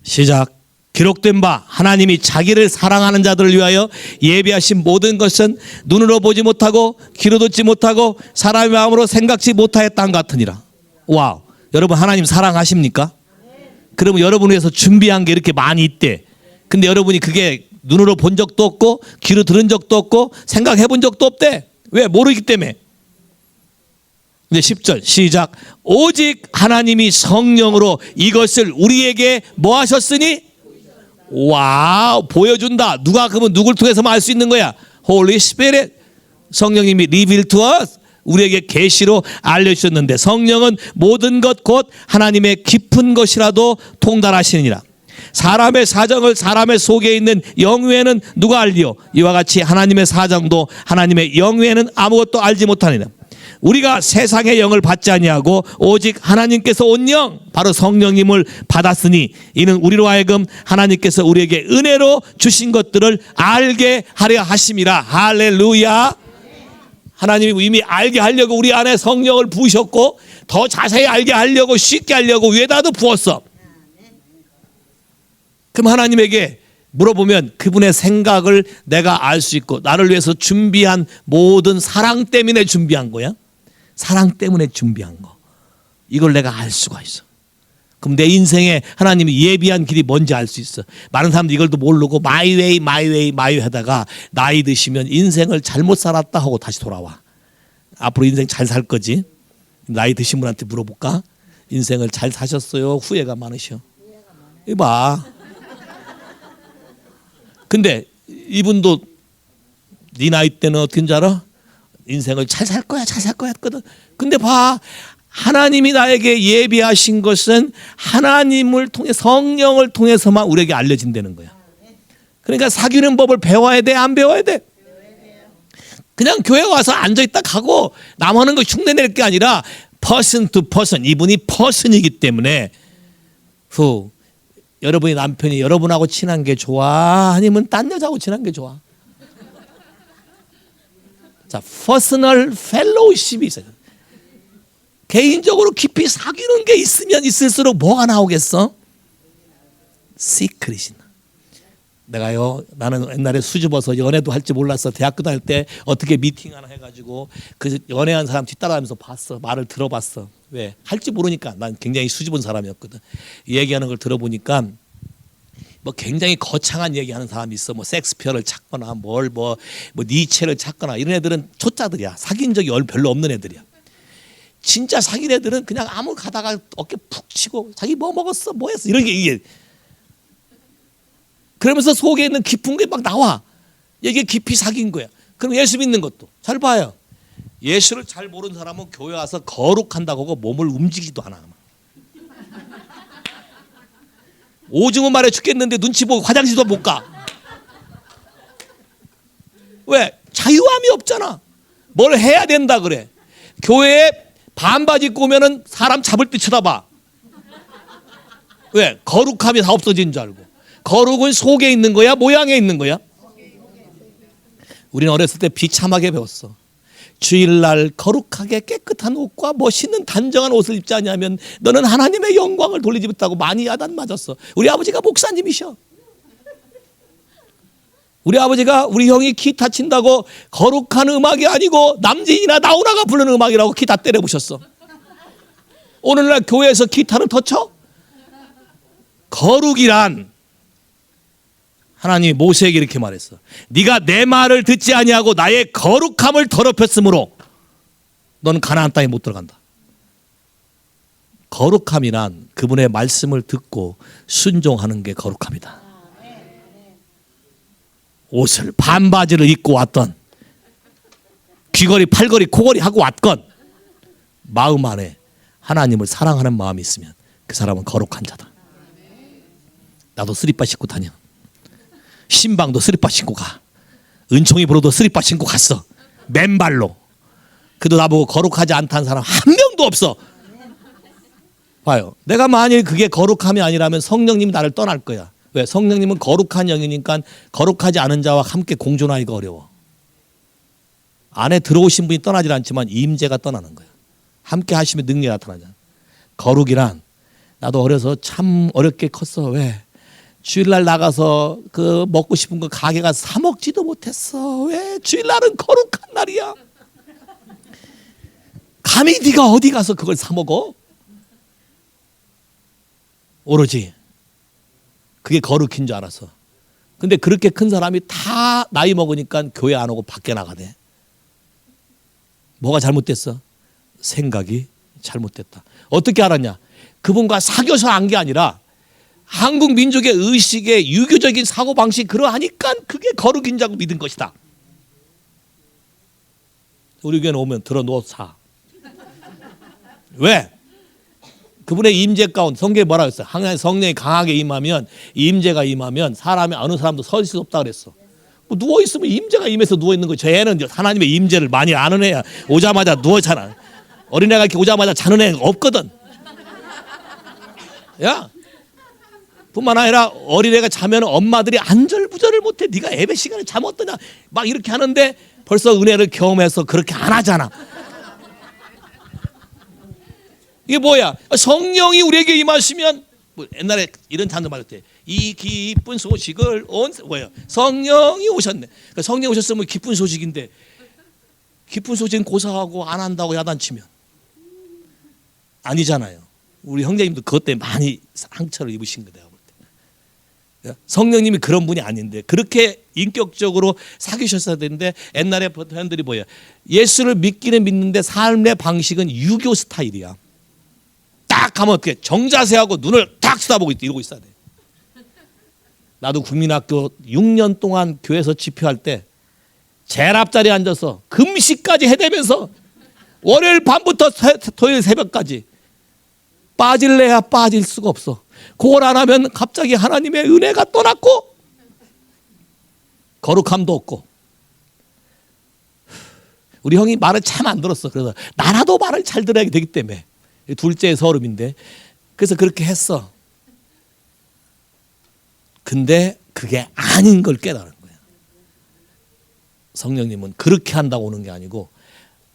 시작. 기록된 바 하나님이 자기를 사랑하는 자들을 위하여 예비하신 모든 것은 눈으로 보지 못하고 귀로 듣지 못하고 사람의 마음으로 생각지 못하였던 것 같으니라. 와우, 여러분 하나님 사랑하십니까? 그러면 여러분을 위해서 준비한 게 이렇게 많이 있대. 근데 여러분이 그게 눈으로 본 적도 없고 귀로 들은 적도 없고 생각해 본 적도 없대. 왜? 모르기 때문에. 근데 10절 시작. 오직 하나님이 성령으로 이것을 우리에게 뭐 하셨으니? 와우, 보여준다. 누가 그러면 누굴 통해서만 알 수 있는 거야? Holy Spirit. 성령님이 reveal to us. 우리에게 계시로 알려주셨는데 성령은 모든 것 곧 하나님의 깊은 것이라도 통달하시느니라. 사람의 사정을 사람의 속에 있는 영외에는 누가 알리요? 이와 같이 하나님의 사정도 하나님의 영외에는 아무것도 알지 못하느니라. 우리가 세상의 영을 받지 아니하고 오직 하나님께서 온 영 바로 성령님을 받았으니 이는 우리로 하여금 하나님께서 우리에게 은혜로 주신 것들을 알게 하려 하심이라. 할렐루야. 하나님이 이미 알게 하려고 우리 안에 성령을 부으셨고 더 자세히 알게 하려고 쉽게 하려고 위에다도 부었어. 그럼 하나님에게 물어보면 그분의 생각을 내가 알 수 있고 나를 위해서 준비한 모든 사랑 때문에 준비한 거야. 사랑 때문에 준비한 거. 이걸 내가 알 수가 있어. 그럼 내 인생에 하나님이 예비한 길이 뭔지 알 수 있어. 많은 사람들이 이걸도 모르고 마이 웨이 마이 웨이 마이 웨이 하다가 나이 드시면 인생을 잘못 살았다 하고 다시 돌아와. 앞으로 인생 잘 살 거지? 나이 드신 분한테 물어볼까? 인생을 잘 사셨어요? 후회가 많으셔? 이봐. 근데 이분도 네 나이 때는 어떻게 줄 알아? 인생을 잘 살 거야 잘 살 거야 했거든. 근데 봐, 하나님이 나에게 예비하신 것은 하나님을 통해 성령을 통해서만 우리에게 알려진다는 거야. 그러니까 사귀는 법을 배워야 돼 안 배워야 돼? 그냥 교회 와서 앉아있다 가고 남하는 거 흉내낼 게 아니라 person to person, 이분이 person이기 때문에 여러분이 남편이 여러분하고 친한 게 좋아 아니면 딴 여자하고 친한 게 좋아? 자, 퍼스널 펠로우십이 있어요. 개인적으로 깊이 사귀는 게 있으면 있을수록 뭐가 나오겠어? 시크릿이. 내가요, 나는 옛날에 수줍어서 연애도 할 줄 몰랐어. 대학교 다닐 때 어떻게 미팅 하나 해가지고 그 연애한 사람 뒤따라가면서 봤어. 말을 들어봤어. 왜? 할 줄 모르니까. 난 굉장히 수줍은 사람이었거든. 얘기하는 걸 들어보니까 뭐 굉장히 거창한 얘기하는 사람이 있어. 뭐 섹스피어를 찾거나 뭐 니체를 찾거나 이런 애들은 초짜들이야. 사귄 적이 별로 없는 애들이야. 진짜 사귄 애들은 그냥 아무 가다가 어깨 푹 치고 자기 뭐 먹었어 뭐 했어 이런 게 이게 그러면서 속에 있는 깊은 게 막 나와. 이게 깊이 사귄 거야. 그럼 예수 믿는 것도 잘 봐요. 예수를 잘 모르는 사람은 교회 와서 거룩한다고 하고 몸을 움직이지도 않아. 오징어 말에 죽겠는데 눈치 보고 화장실도 못 가. 왜? 자유함이 없잖아. 뭘 해야 된다 그래. 교회에 반바지 입고 오면은 사람 잡을 때 쳐다봐. 왜? 거룩함이 다 없어진 줄 알고. 거룩은 속에 있는 거야? 모양에 있는 거야? 우리는 어렸을 때 비참하게 배웠어. 주일날 거룩하게 깨끗한 옷과 멋있는 단정한 옷을 입지 않냐면 너는 하나님의 영광을 돌리지 못하고 많이 야단 맞았어. 우리 아버지가 목사님이셔. 우리 아버지가 우리 형이 기타 친다고 거룩한 음악이 아니고 남진이나 나훈아가 부르는 음악이라고 기타 때려부셨어. 오늘날 교회에서 기타는 더 쳐? 거룩이란 하나님이 모세에게 이렇게 말했어. 네가 내 말을 듣지 아니하고 나의 거룩함을 더럽혔으므로 너는 가나안 땅에 못 들어간다. 거룩함이란 그분의 말씀을 듣고 순종하는 게 거룩함이다. 옷을 반바지를 입고 왔던 귀걸이 팔걸이 코걸이 하고 왔건 마음 안에 하나님을 사랑하는 마음이 있으면 그 사람은 거룩한 자다. 나도 슬리퍼 신고 다녀. 신방도 슬리퍼 신고 가. 은총이 보러도 슬리퍼 신고 갔어. 맨발로. 그래도 나보고 거룩하지 않다는 사람 한 명도 없어. 봐요. 내가 만일 그게 거룩함이 아니라면 성령님이 나를 떠날 거야. 왜? 성령님은 거룩한 영이니까 거룩하지 않은 자와 함께 공존하기가 어려워. 안에 들어오신 분이 떠나질 않지만 임재가 떠나는 거야. 함께 하시면 능력이 나타나잖아. 거룩이란 나도 어려서 참 어렵게 컸어. 왜? 주일날 나가서 그 먹고 싶은 거 가게 가서 사 먹지도 못했어. 왜? 주일날은 거룩한 날이야. 감히 네가 어디 가서 그걸 사 먹어? 오로지 그게 거룩인 줄 알았어. 근데 그렇게 큰 사람이 다 나이 먹으니까 교회 안 오고 밖에 나가대. 뭐가 잘못됐어? 생각이 잘못됐다. 어떻게 알았냐? 그분과 사귀어서 안 게 아니라 한국 민족의 의식의 유교적인 사고방식 그러하니까 그게 거룩인 줄 알고 믿은 것이다. 우리 교회는 오면 들어 누워 사. 왜? 그분의 임재 가운데 성경에 뭐라고 했어요? 하나님의 성령이 강하게 임하면 임재가 임하면 사람이 어느 사람도 설 수 없다 그랬어. 뭐 누워 있으면 임재가 임해서 누워 있는 거지. 쟤는 하나님의 임재를 많이 아는 애야. 오자마자 누워 자나. 어린애가 이렇게 오자마자 자는 애 없거든. 야, 뿐만 아니라 어린애가 자면 엄마들이 안절부절을 못해. 네가 예배 시간에 잠 어떠냐 막 이렇게 하는데 벌써 은혜를 경험해서 그렇게 안 하잖아. 이게 뭐야? 성령이 우리에게 임하시면 뭐 옛날에 이런 단어 말했대. 이 기쁜 소식을 뭐야? 성령이 오셨네. 그러니까 성령이 오셨으면 기쁜 소식인데 기쁜 소식은 고사하고 안 한다고 야단치면 아니잖아요. 우리 형제님도 그것 때문에 많이 상처를 입으신 거예요. 성령님이 그런 분이 아닌데 그렇게 인격적으로 사귀셨어야 되는데 옛날에 사람들이 뭐예요? 예수를 믿기는 믿는데 삶의 방식은 유교 스타일이야. 딱 가면 이렇게 정자세하고 눈을 딱 쳐다보고 이러고 있어야 돼. 나도 국민학교 6년 동안 교회에서 집회할 때 제일 앞자리에 앉아서 금식까지 해대면서 월요일 밤부터 토요일 새벽까지 빠질래야 빠질 수가 없어. 그걸 안 하면 갑자기 하나님의 은혜가 떠났고 거룩함도 없고. 우리 형이 말을 참 안 들었어. 그래서 나라도 말을 잘 들어야 되기 때문에 둘째 서름인데 그래서 그렇게 했어. 근데 그게 아닌 걸 깨달은 거야. 성령님은 그렇게 한다고 오는 게 아니고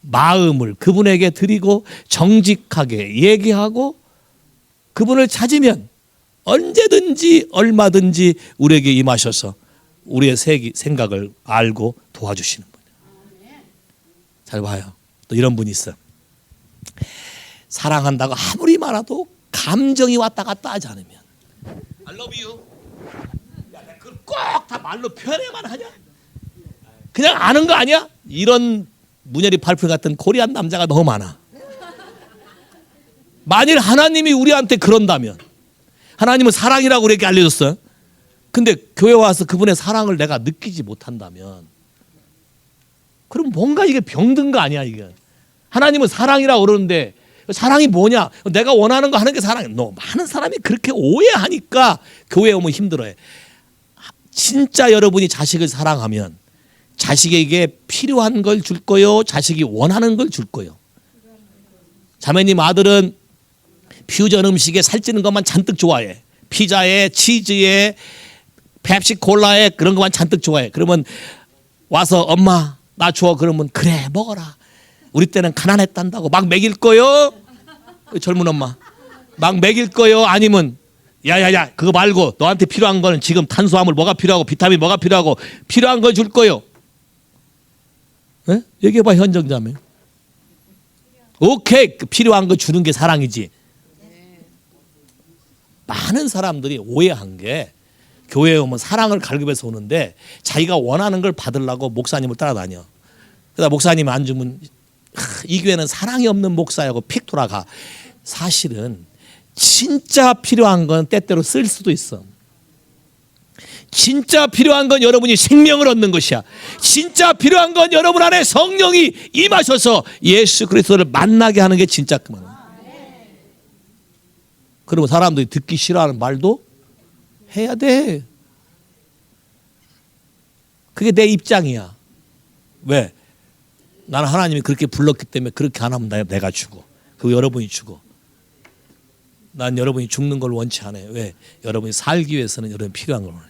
마음을 그분에게 드리고 정직하게 얘기하고 그분을 찾으면 언제든지 얼마든지 우리에게 임하셔서 우리의 생각을 알고 도와주시는 분이에요. 잘 봐요. 또 이런 분이 있어. 사랑한다고 아무리 말해도 감정이 왔다 갔다 하지 않으면 I love you. 야, 그걸 꼭 다 말로 표현해만 하냐? 그냥 아는 거 아니야? 이런 문열이 팔풀 같은 코리안 남자가 너무 많아. 만일 하나님이 우리한테 그런다면 하나님은 사랑이라고 우리에게 알려줬어요. 근데 교회 와서 그분의 사랑을 내가 느끼지 못한다면 그럼 뭔가 이게 병든 거 아니야 이게. 하나님은 사랑이라고 그러는데 사랑이 뭐냐? 내가 원하는 거 하는 게 사랑이야. 많은 사람이 그렇게 오해하니까 교회에 오면 힘들어해. 진짜 여러분이 자식을 사랑하면 자식에게 필요한 걸 줄 거요. 자식이 원하는 걸 줄 거요. 자매님 아들은 퓨전 음식에 살찌는 것만 잔뜩 좋아해. 피자에 치즈에 펩시 콜라에 그런 것만 잔뜩 좋아해. 그러면 와서 엄마 나 줘. 그러면 그래 먹어라. 우리 때는 가난했단다고 막 먹일 거요. 젊은 엄마 막 먹일 거요. 아니면 야야야 그거 말고 너한테 필요한 거는 지금 탄수화물 뭐가 필요하고 비타민 뭐가 필요하고 필요한 걸 줄 거요. 네? 얘기해봐 현정자매. 오케이 필요한 거 주는 게 사랑이지. 많은 사람들이 오해한 게 교회에 오면 사랑을 갈급해서 오는데 자기가 원하는 걸 받으려고 목사님을 따라다녀. 그러다 목사님 안 주면 이 교회는 사랑이 없는 목사라고 픽 돌아가. 사실은 진짜 필요한 건 때때로 쓸 수도 있어. 진짜 필요한 건 여러분이 생명을 얻는 것이야. 진짜 필요한 건 여러분 안에 성령이 임하셔서 예수 그리스도를 만나게 하는 게 진짜 그 말이야. 그러면 사람들이 듣기 싫어하는 말도 해야 돼. 그게 내 입장이야. 왜? 나는 하나님이 그렇게 불렀기 때문에 그렇게 안 하면 내가 죽어. 그리고 여러분이 죽어. 난 여러분이 죽는 걸 원치 않아요. 왜? 여러분이 살기 위해서는 여러분이 필요한 걸 원해.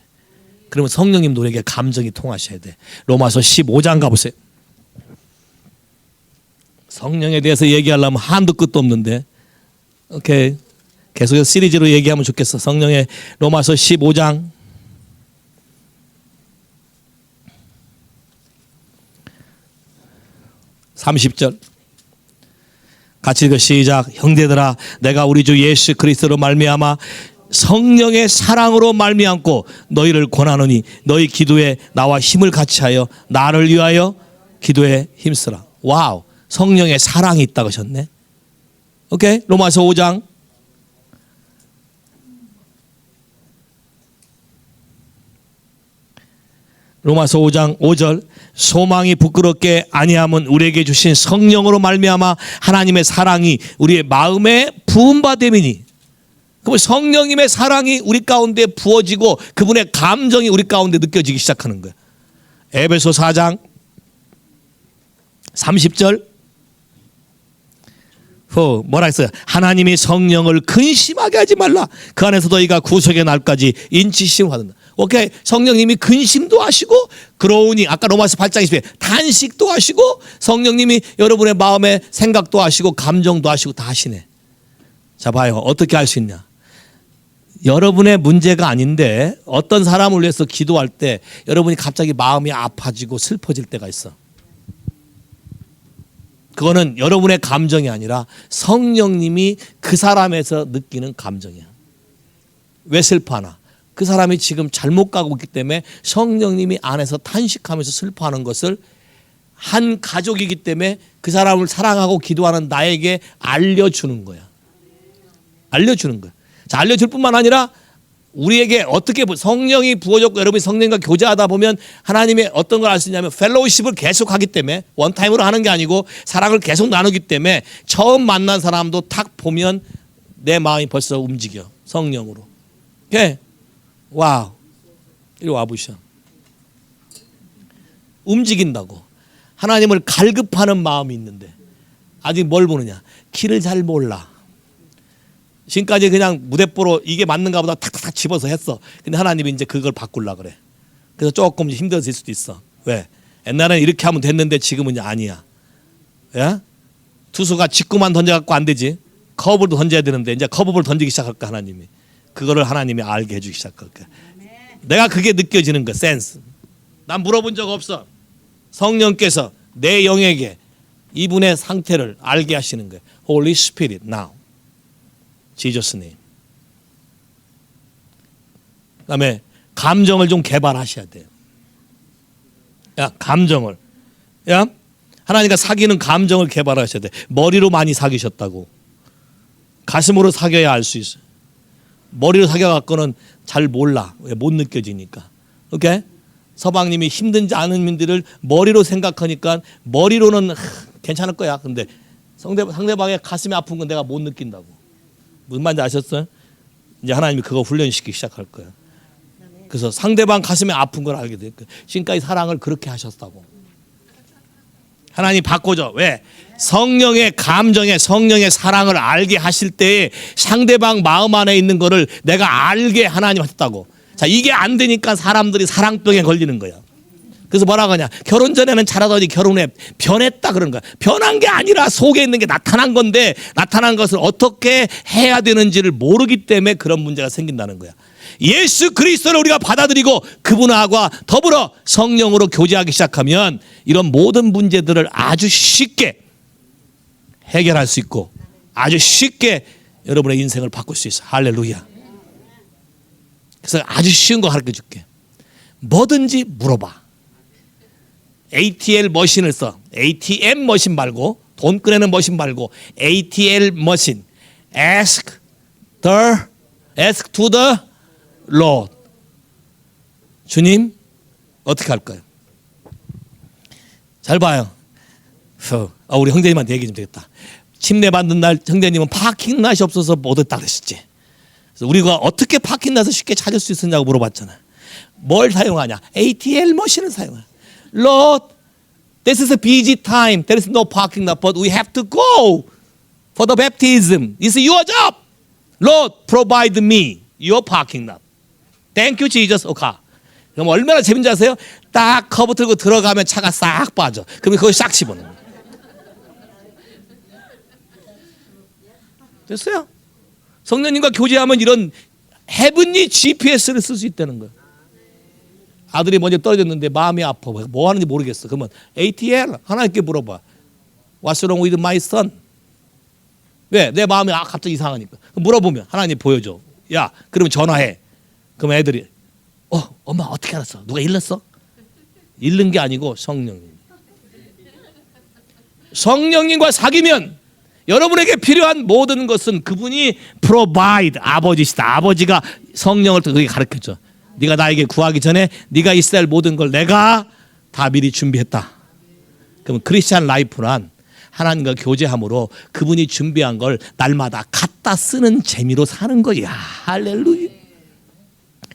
그러면 성령님도 우리에게 감정이 통하셔야 돼. 로마서 15장 가보세요. 성령에 대해서 얘기하려면 한도 끝도 없는데 오케이. 계속해서 시리즈로 얘기하면 좋겠어. 성령의 로마서 15장 30절 같이 읽어 시작. 형제들아 내가 우리 주 예수 그리스도로 말미암아 성령의 사랑으로 말미암고 너희를 권하노니 너희 기도에 나와 힘을 같이하여 나를 위하여 기도에 힘쓰라. 와우, 성령의 사랑이 있다고 하셨네. 오케이, 로마서 5장 로마서 5장 5절 소망이 부끄럽게 아니함은 우리에게 주신 성령으로 말미암아 하나님의 사랑이 우리의 마음에 부음받음이니. 그럼 성령님의 사랑이 우리 가운데 부어지고 그분의 감정이 우리 가운데 느껴지기 시작하는 거예요. 에베소 4장 30절 뭐라 했어요? 하나님이 성령을 근심하게 하지 말라. 그 안에서 너희가 구속의 날까지 인치심을 받는다. 오케이, 성령님이 근심도 하시고 그러우니 아까 로마서 8장 20절 탄식도 하시고 성령님이 여러분의 마음에 생각도 하시고 감정도 하시고 다 하시네. 자 봐요. 어떻게 할 수 있냐. 여러분의 문제가 아닌데 어떤 사람을 위해서 기도할 때 여러분이 갑자기 마음이 아파지고 슬퍼질 때가 있어. 그거는 여러분의 감정이 아니라 성령님이 그 사람에서 느끼는 감정이야. 왜 슬퍼하나? 그 사람이 지금 잘못 가고 있기 때문에 성령님이 안에서 탄식하면서 슬퍼하는 것을 한 가족이기 때문에 그 사람을 사랑하고 기도하는 나에게 알려주는 거야. 알려주는 거야. 자, 알려줄 뿐만 아니라 우리에게 어떻게 성령이 부어졌고 여러분이 성령과 교제하다 보면 하나님의 어떤 걸 알 수 있냐면 펠로우십을 계속 하기 때문에 원타임으로 하는 게 아니고 사랑을 계속 나누기 때문에 처음 만난 사람도 탁 보면 내 마음이 벌써 움직여. 성령으로. 오케이? 와우. 이리 와보셔. 움직인다고. 하나님을 갈급하는 마음이 있는데 아직 뭘 보느냐? 길을 잘 몰라. 지금까지 그냥 무대뽀로 이게 맞는가 보다 탁탁탁 집어서 했어. 근데 하나님이 이제 그걸 바꾸려고 그래. 그래서 조금 힘들어질 수도 있어. 왜? 옛날에는 이렇게 하면 됐는데 지금은 아니야. 야? 투수가 직구만 던져갖고 안 되지. 커브도 던져야 되는데 이제 커브볼 던지기 시작할 거야 하나님이. 그거를 하나님이 알게 해주기 시작할 거야. 내가 그게 느껴지는 거야. 센스. 난 물어본 적 없어. 성령께서 내 영에게 이분의 상태를 알게 하시는 거예요. Holy Spirit now. Jesus name. 그다음에 감정을 좀 개발하셔야 돼요. 야, 감정을. 야, 하나님과 사귀는 감정을 개발하셔야 돼. 머리로 많이 사귀셨다고. 가슴으로 사귀어야 알 수 있어요. 머리로 사귀어갖고는 잘 몰라. 왜? 못 느껴지니까. 오케이? 서방님이 힘든지 않은 분들을 머리로 생각하니까 머리로는 괜찮을 거야. 근데 상대방의 가슴이 아픈 건 내가 못 느낀다고. 무슨 말인지 아셨어요? 이제 하나님이 그거 훈련시키기 시작할 거야. 그래서 상대방 가슴에 아픈 걸 알게 될 거야. 지금까지 사랑을 그렇게 하셨다고. 하나님 바꿔줘. 왜? 성령의 감정에 성령의 사랑을 알게 하실 때에 상대방 마음 안에 있는 거를 내가 알게 하나님 하셨다고. 자, 이게 안 되니까 사람들이 사랑병에 걸리는 거야. 그래서 뭐라고 하냐? 결혼 전에는 잘하더니 결혼 후에 변했다 그런 거야. 변한 게 아니라 속에 있는 게 나타난 건데 나타난 것을 어떻게 해야 되는지를 모르기 때문에 그런 문제가 생긴다는 거야. 예수 그리스도를 우리가 받아들이고 그분하고 더불어 성령으로 교제하기 시작하면 이런 모든 문제들을 아주 쉽게 해결할 수 있고 아주 쉽게 여러분의 인생을 바꿀 수 있어. 할렐루야. 그래서 아주 쉬운 거 가르쳐 줄게. 뭐든지 물어봐. ATL 머신을 써. ATM 머신 말고 돈 꺼내는 머신 말고 ATL 머신. Ask to the Lord. 주님 어떻게 할까요? 잘 봐요. 우리 형제님한테 얘기 좀 되겠다. 침례 받는 날 형제님은 파킹 낫이 없어서 못 했다 그랬었지. 그래서 우리가 어떻게 파킹 낫을 쉽게 찾을 수 있었냐고 물어봤잖아. 뭘 사용하냐? ATL 머신을 사용해. Lord, this is a busy time. There is no parking lot, but we have to go for the baptism. It's your job. Lord, provide me your parking lot. Thank you, Jesus. 가. 그럼 얼마나 재밌는지 아세요? 딱 커브 들고 들어가면 차가 싹 빠져. 그러면 그걸 싹 집어넣는 거예요. 됐어요? 성령님과 교제하면 이런 헤븐리 GPS를 쓸 수 있다는 거예요. 아들이 먼저 떨어졌는데 마음이 아파. 뭐 하는지 모르겠어. 그러면 ATL 하나님께 물어봐. What's wrong with my son? 왜? 내 마음이 갑자기 이상하니까. 물어보면 하나님 보여줘. 야, 그러면 전화해. 그럼 애들이 엄마 어떻게 알았어? 누가 일렀어? 잃는 게 아니고 성령님과 사귀면 여러분에게 필요한 모든 것은 그분이 provide 아버지시다. 아버지가 성령을 또 그렇게 가르쳐줘. 네가 나에게 구하기 전에 네가 있어야 할 모든 걸 내가 다 미리 준비했다. 그럼 크리스찬 라이프란 하나님과 교제함으로 그분이 준비한 걸 날마다 갖다 쓰는 재미로 사는 거야. 할렐루야.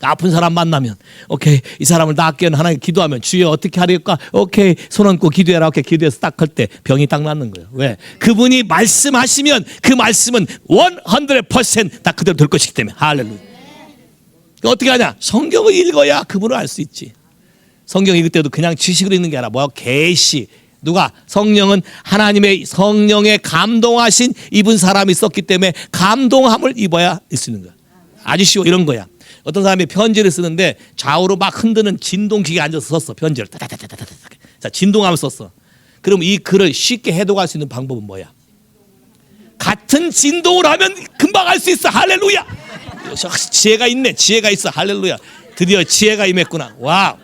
아픈 사람 만나면 오케이 이 사람을 낫게 하나님 기도하면 주여 어떻게 하려까? 오케이 손 얹고 기도해라. 오케이 기도해서 딱 할 때 병이 딱 낫는 거예요. 왜? 그분이 말씀하시면 그 말씀은 100% 그대로 될 것이기 때문에. 할렐루야. 어떻게 하냐? 성경을 읽어야 그분을 알 수 있지. 성경 읽을 때도 그냥 지식으로 읽는 게 아니라 뭐야? 계시. 누가? 성령은 하나님의 성령에 감동하신 입은 사람이 있었기 때문에 감동함을 입어야 있는 거야. 아주 쉬워. 이런 거야. 어떤 사람이 편지를 쓰는데 좌우로 막 흔드는 진동기계에 앉아서 썼어. 편지를. 자, 진동하면서 썼어. 그럼 이 글을 쉽게 해독할 수 있는 방법은 뭐야? 같은 진동을 하면 금방 알 수 있어. 할렐루야. 지혜가 있네. 지혜가 있어. 할렐루야. 드디어 지혜가 임했구나. 와.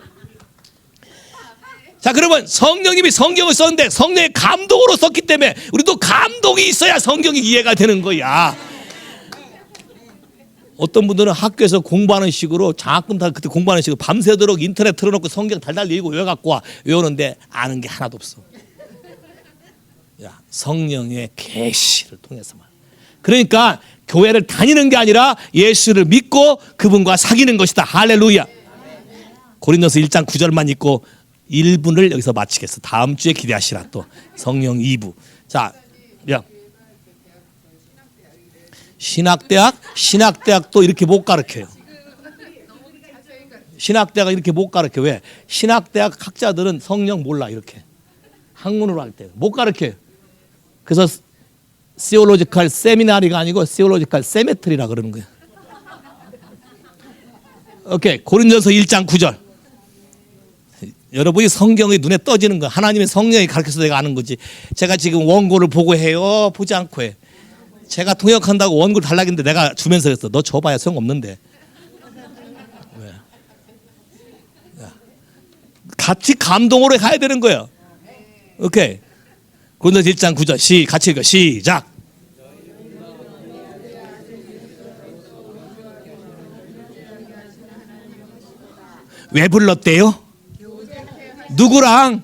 자, 그러면 성령님이 성경을 썼는데 성령의 감동으로 썼기 때문에 우리도 감동이 있어야 성경이 이해가 되는 거야. 어떤 분들은 학교에서 공부하는 식으로 장학금 다 그때 공부하는 식으로 밤새도록 인터넷 틀어놓고 성경 달달 읽고 외워갖고 와. 외우는데 아는 게 하나도 없어. 야, 성령의 계시를 통해서만. 그러니까 교회를 다니는 게 아니라 예수를 믿고 그분과 사귀는 것이다. 할렐루야. 고린도서 1장 9절만 읽고 1분을 여기서 마치겠어. 다음 주에 기대하시라. 또 성령 2부. 자, 야. 신학대학도 이렇게 못 가르쳐요. 신학대학은 이렇게 못 가르쳐. 왜? 신학대학 학자들은 성령 몰라. 이렇게 학문으로 할 때 못 가르쳐요. 그래서 시올로지컬 세미나리가 아니고 시올로지컬 세메트리라 그러는 거예요. 오케이. 고린도서 1장 9절. 여러분이 성경이 눈에 떠지는 거, 하나님의 성령이 가르쳐서 내가 아는 거지. 제가 지금 원고를 보고 해요? 보지 않고 해. 제가 통역한다고 원고를 달라는데 내가 주면서 했어. 너 줘봐야 소용없는데. 왜? 같이 감동으로 가야 되는 거예요. 오케이. 고린도서 1장 9절 같이 읽어. 시작. 왜 불렀대요? 누구랑?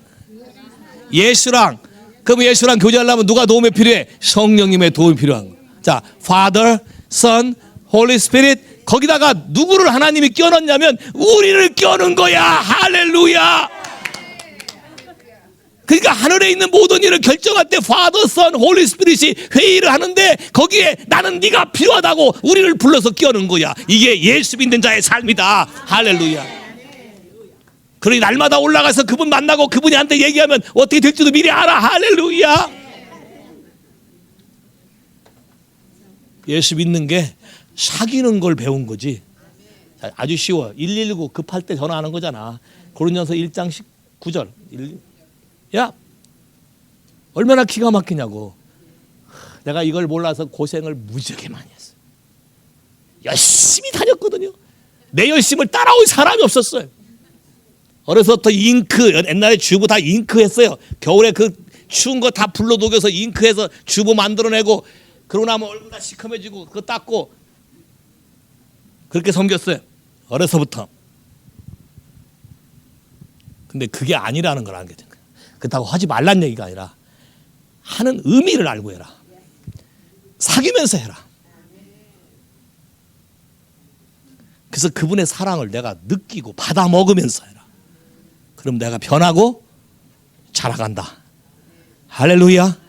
예수랑. 그럼 예수랑 교제하려면 누가 도움이 필요해? 성령님의 도움이 필요한 거. 자, Father, Son, Holy Spirit. 거기다가 누구를 하나님이 껴넣냐면 우리를 껴넣은 거야. 할렐루야. 그러니까 하늘에 있는 모든 일을 결정할 때 Father, Son, Holy Spirit이 회의를 하는데 거기에 나는 네가 필요하다고 우리를 불러서 껴넣은 거야. 이게 예수 믿는 자의 삶이다. 할렐루야. 그러니 날마다 올라가서 그분 만나고 그분이 한테 얘기하면 어떻게 될지도 미리 알아. 할렐루야. 예수 믿는 게 사귀는 걸 배운 거지. 아주 쉬워. 119 급할 때 전화하는 거잖아. 고린도서 1장 19절. 야, 얼마나 기가 막히냐고. 내가 이걸 몰라서 고생을 무지하게 많이 했어. 열심히 다녔거든요. 내 열심을 따라올 사람이 없었어요. 어려서부터 잉크, 옛날에 주부 다 잉크 했어요. 겨울에 그 추운 거 다 불로 녹여서 잉크해서 주부 만들어내고 그러고 나면 얼굴 다 시커매지고 그거 닦고 그렇게 섬겼어요. 어려서부터. 근데 그게 아니라는 걸 알게 된 거예요. 그렇다고 하지 말란 얘기가 아니라 하는 의미를 알고 해라. 사귀면서 해라. 그래서 그분의 사랑을 내가 느끼고 받아 먹으면서 해라. 그럼 내가 변하고 자라간다. 할렐루야.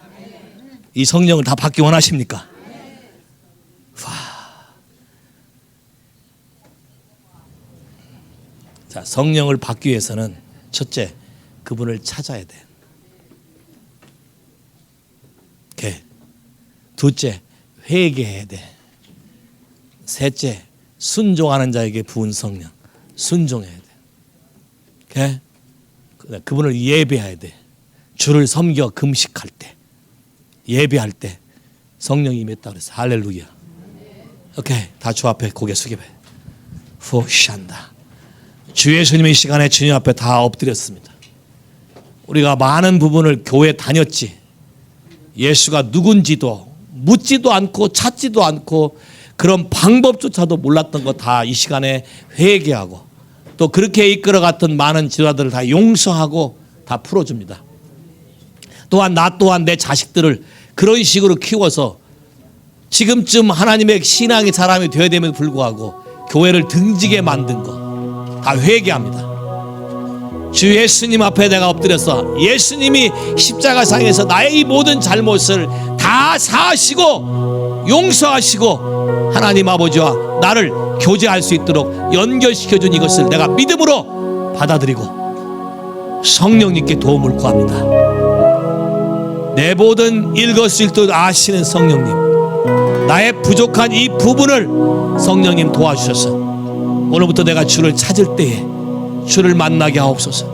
이 성령을 다 받기 원하십니까? 자, 성령을 받기 위해서는 첫째, 그분을 찾아야 돼. 오케이. 둘째, 회개해야 돼. 셋째, 순종하는 자에게 부은 성령. 순종해야 돼. 오케이? 그분을 예배해야 돼. 주를 섬겨 금식할 때, 예배할 때 성령이 임했다 그랬어. 할렐루야. 오케이. 다 주 앞에 고개 숙여봐. 후샨다. 주 예수님의 시간에 주님 앞에 다 엎드렸습니다. 우리가 많은 부분을 교회 다녔지. 예수가 누군지도 묻지도 않고 찾지도 않고 그런 방법조차도 몰랐던 거 다 이 시간에 회개하고 또 그렇게 이끌어갔던 많은 지도자들을 다 용서하고 다 풀어줍니다. 또한 나 또한 내 자식들을 그런 식으로 키워서 지금쯤 하나님의 신앙의 사람이 되어야 됨에도 불구하고 교회를 등지게 만든 거 다 회개합니다. 주 예수님 앞에 내가 엎드려서 예수님이 십자가상에서 나의 이 모든 잘못을 다 사하시고 용서하시고 하나님 아버지와 나를 교제할 수 있도록 연결시켜준 이것을 내가 믿음으로 받아들이고 성령님께 도움을 구합니다. 내 모든 일거수일투 아시는 성령님, 나의 부족한 이 부분을 성령님 도와주셔서 오늘부터 내가 주를 찾을 때에 주를 만나게 하옵소서.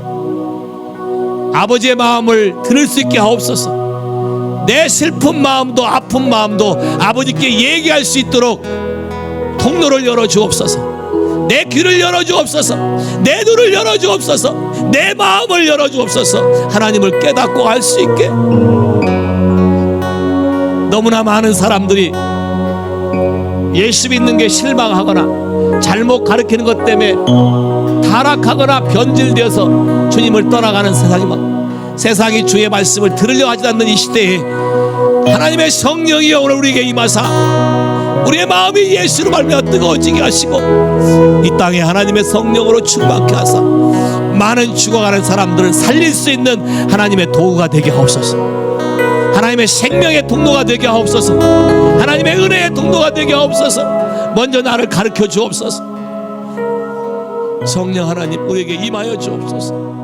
아버지의 마음을 들을 수 있게 하옵소서. 내 슬픈 마음도 아픈 마음도 아버지께 얘기할 수 있도록 통로를 열어주옵소서. 내 귀를 열어주옵소서. 내 눈을 열어주옵소서. 내 마음을 열어주옵소서. 하나님을 깨닫고 알 수 있게. 너무나 많은 사람들이 예수 믿는 게 실망하거나 잘못 가르치는 것 때문에 타락하거나 변질되어서 주님을 떠나가는 세상이 주의 말씀을 들으려 하지 않는 이 시대에 하나님의 성령이 오늘 우리에게 임하사 우리의 마음이 예수로 말미암아 뜨거워지게 하시고 이 땅에 하나님의 성령으로 충만케 하사 많은 죽어가는 사람들을 살릴 수 있는 하나님의 도구가 되게 하옵소서. 하나님의 생명의 통로가 되게 하옵소서. 하나님의 은혜의 통로가 되게 하옵소서. 먼저 나를 가르쳐 주옵소서. 성령 하나님 우리에게 임하여 주옵소서.